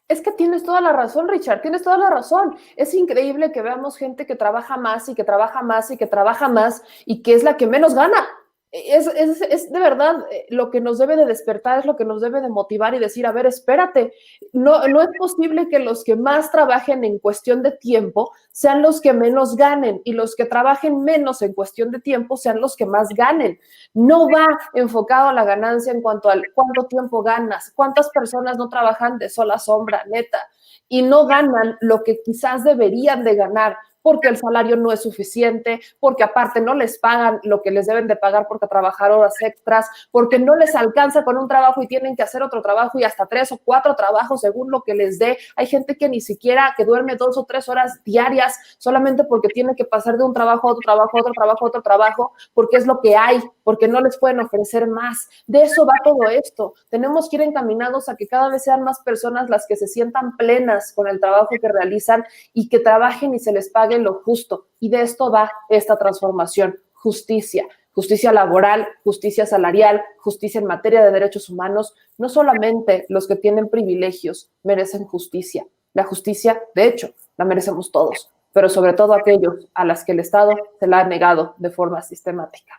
Es que tienes toda la razón, Richard, tienes toda la razón. Es increíble que veamos gente que trabaja más y que trabaja más y que trabaja más y que es la que menos gana. Es de verdad lo que nos debe de despertar, es lo que nos debe de motivar y decir, a ver, espérate, no es posible que los que más trabajen en cuestión de tiempo sean los que menos ganen y los que trabajen menos en cuestión de tiempo sean los que más ganen. No va enfocado a la ganancia en cuanto al cuánto tiempo ganas, cuántas personas no trabajan de sola sombra, neta, y no ganan lo que quizás deberían de ganar, porque el salario no es suficiente, porque aparte no les pagan lo que les deben de pagar porque trabajar horas extras, porque no les alcanza con un trabajo y tienen que hacer otro trabajo y hasta 3 o 4 trabajos según lo que les dé. Hay gente que ni siquiera, que duerme 2 o 3 horas diarias solamente porque tiene que pasar de un trabajo a otro trabajo, a otro trabajo, a otro trabajo, porque es lo que hay, porque no les pueden ofrecer más. De eso va todo esto. Tenemos que ir encaminados a que cada vez sean más personas las que se sientan plenas con el trabajo que realizan y que trabajen y se les pague lo justo, y de esto va esta transformación: justicia laboral, justicia salarial, justicia en materia de derechos humanos. No solamente los que tienen privilegios merecen justicia, la justicia, de hecho, la merecemos todos, pero sobre todo aquellos a las que el Estado se la ha negado de forma sistemática.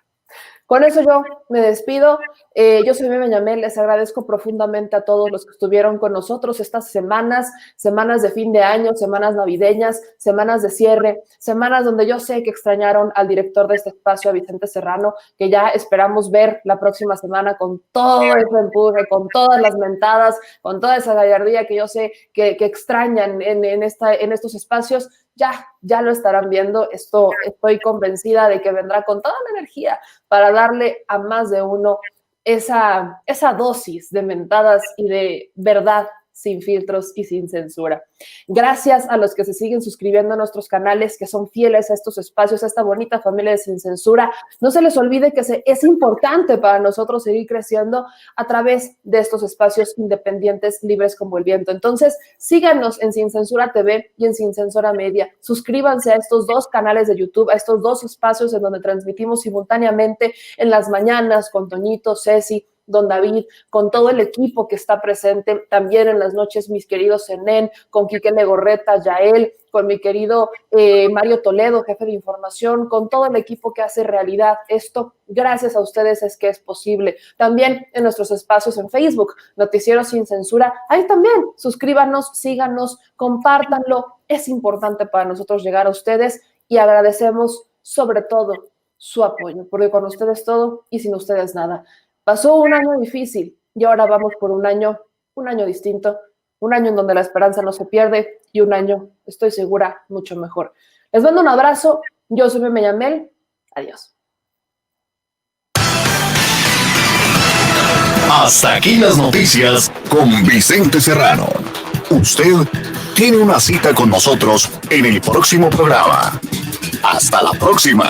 Con eso yo me despido. Yo soy Meme Ñamel, les agradezco profundamente a todos los que estuvieron con nosotros estas semanas de fin de año, semanas navideñas, semanas de cierre, semanas donde yo sé que extrañaron al director de este espacio, a Vicente Serrano, que ya esperamos ver la próxima semana con todo ese empuje, con todas las mentadas, con toda esa gallardía que yo sé que extrañan en estos espacios. Ya lo estarán viendo. Estoy convencida de que vendrá con toda la energía para darle a más de uno esa dosis de mentadas y de verdad sin filtros y sin censura. Gracias a los que se siguen suscribiendo a nuestros canales, que son fieles a estos espacios, a esta bonita familia de Sin Censura. No se les olvide que es importante para nosotros seguir creciendo a través de estos espacios independientes, libres como el viento. Entonces, síganos en Sin Censura TV y en Sin Censura Media. Suscríbanse a estos 2 canales de YouTube, a estos 2 espacios en donde transmitimos simultáneamente en las mañanas con Toñito, Ceci, Don David, con todo el equipo que está presente, también en las noches, mis queridos Zenén, con Quique Legorreta, Yael, con mi querido Mario Toledo, jefe de información, con todo el equipo que hace realidad esto. Gracias a ustedes es que es posible. También en nuestros espacios en Facebook, Noticiero Sin Censura, ahí también suscríbanos, síganos, compártanlo. Es importante para nosotros llegar a ustedes y agradecemos sobre todo su apoyo, porque con ustedes todo y sin ustedes nada. Pasó un año difícil y ahora vamos por un año distinto, un año en donde la esperanza no se pierde y un año, estoy segura, mucho mejor. Les mando un abrazo, yo soy Meme Yamel, adiós. Hasta aquí las noticias con Vicente Serrano. Usted tiene una cita con nosotros en el próximo programa. Hasta la próxima.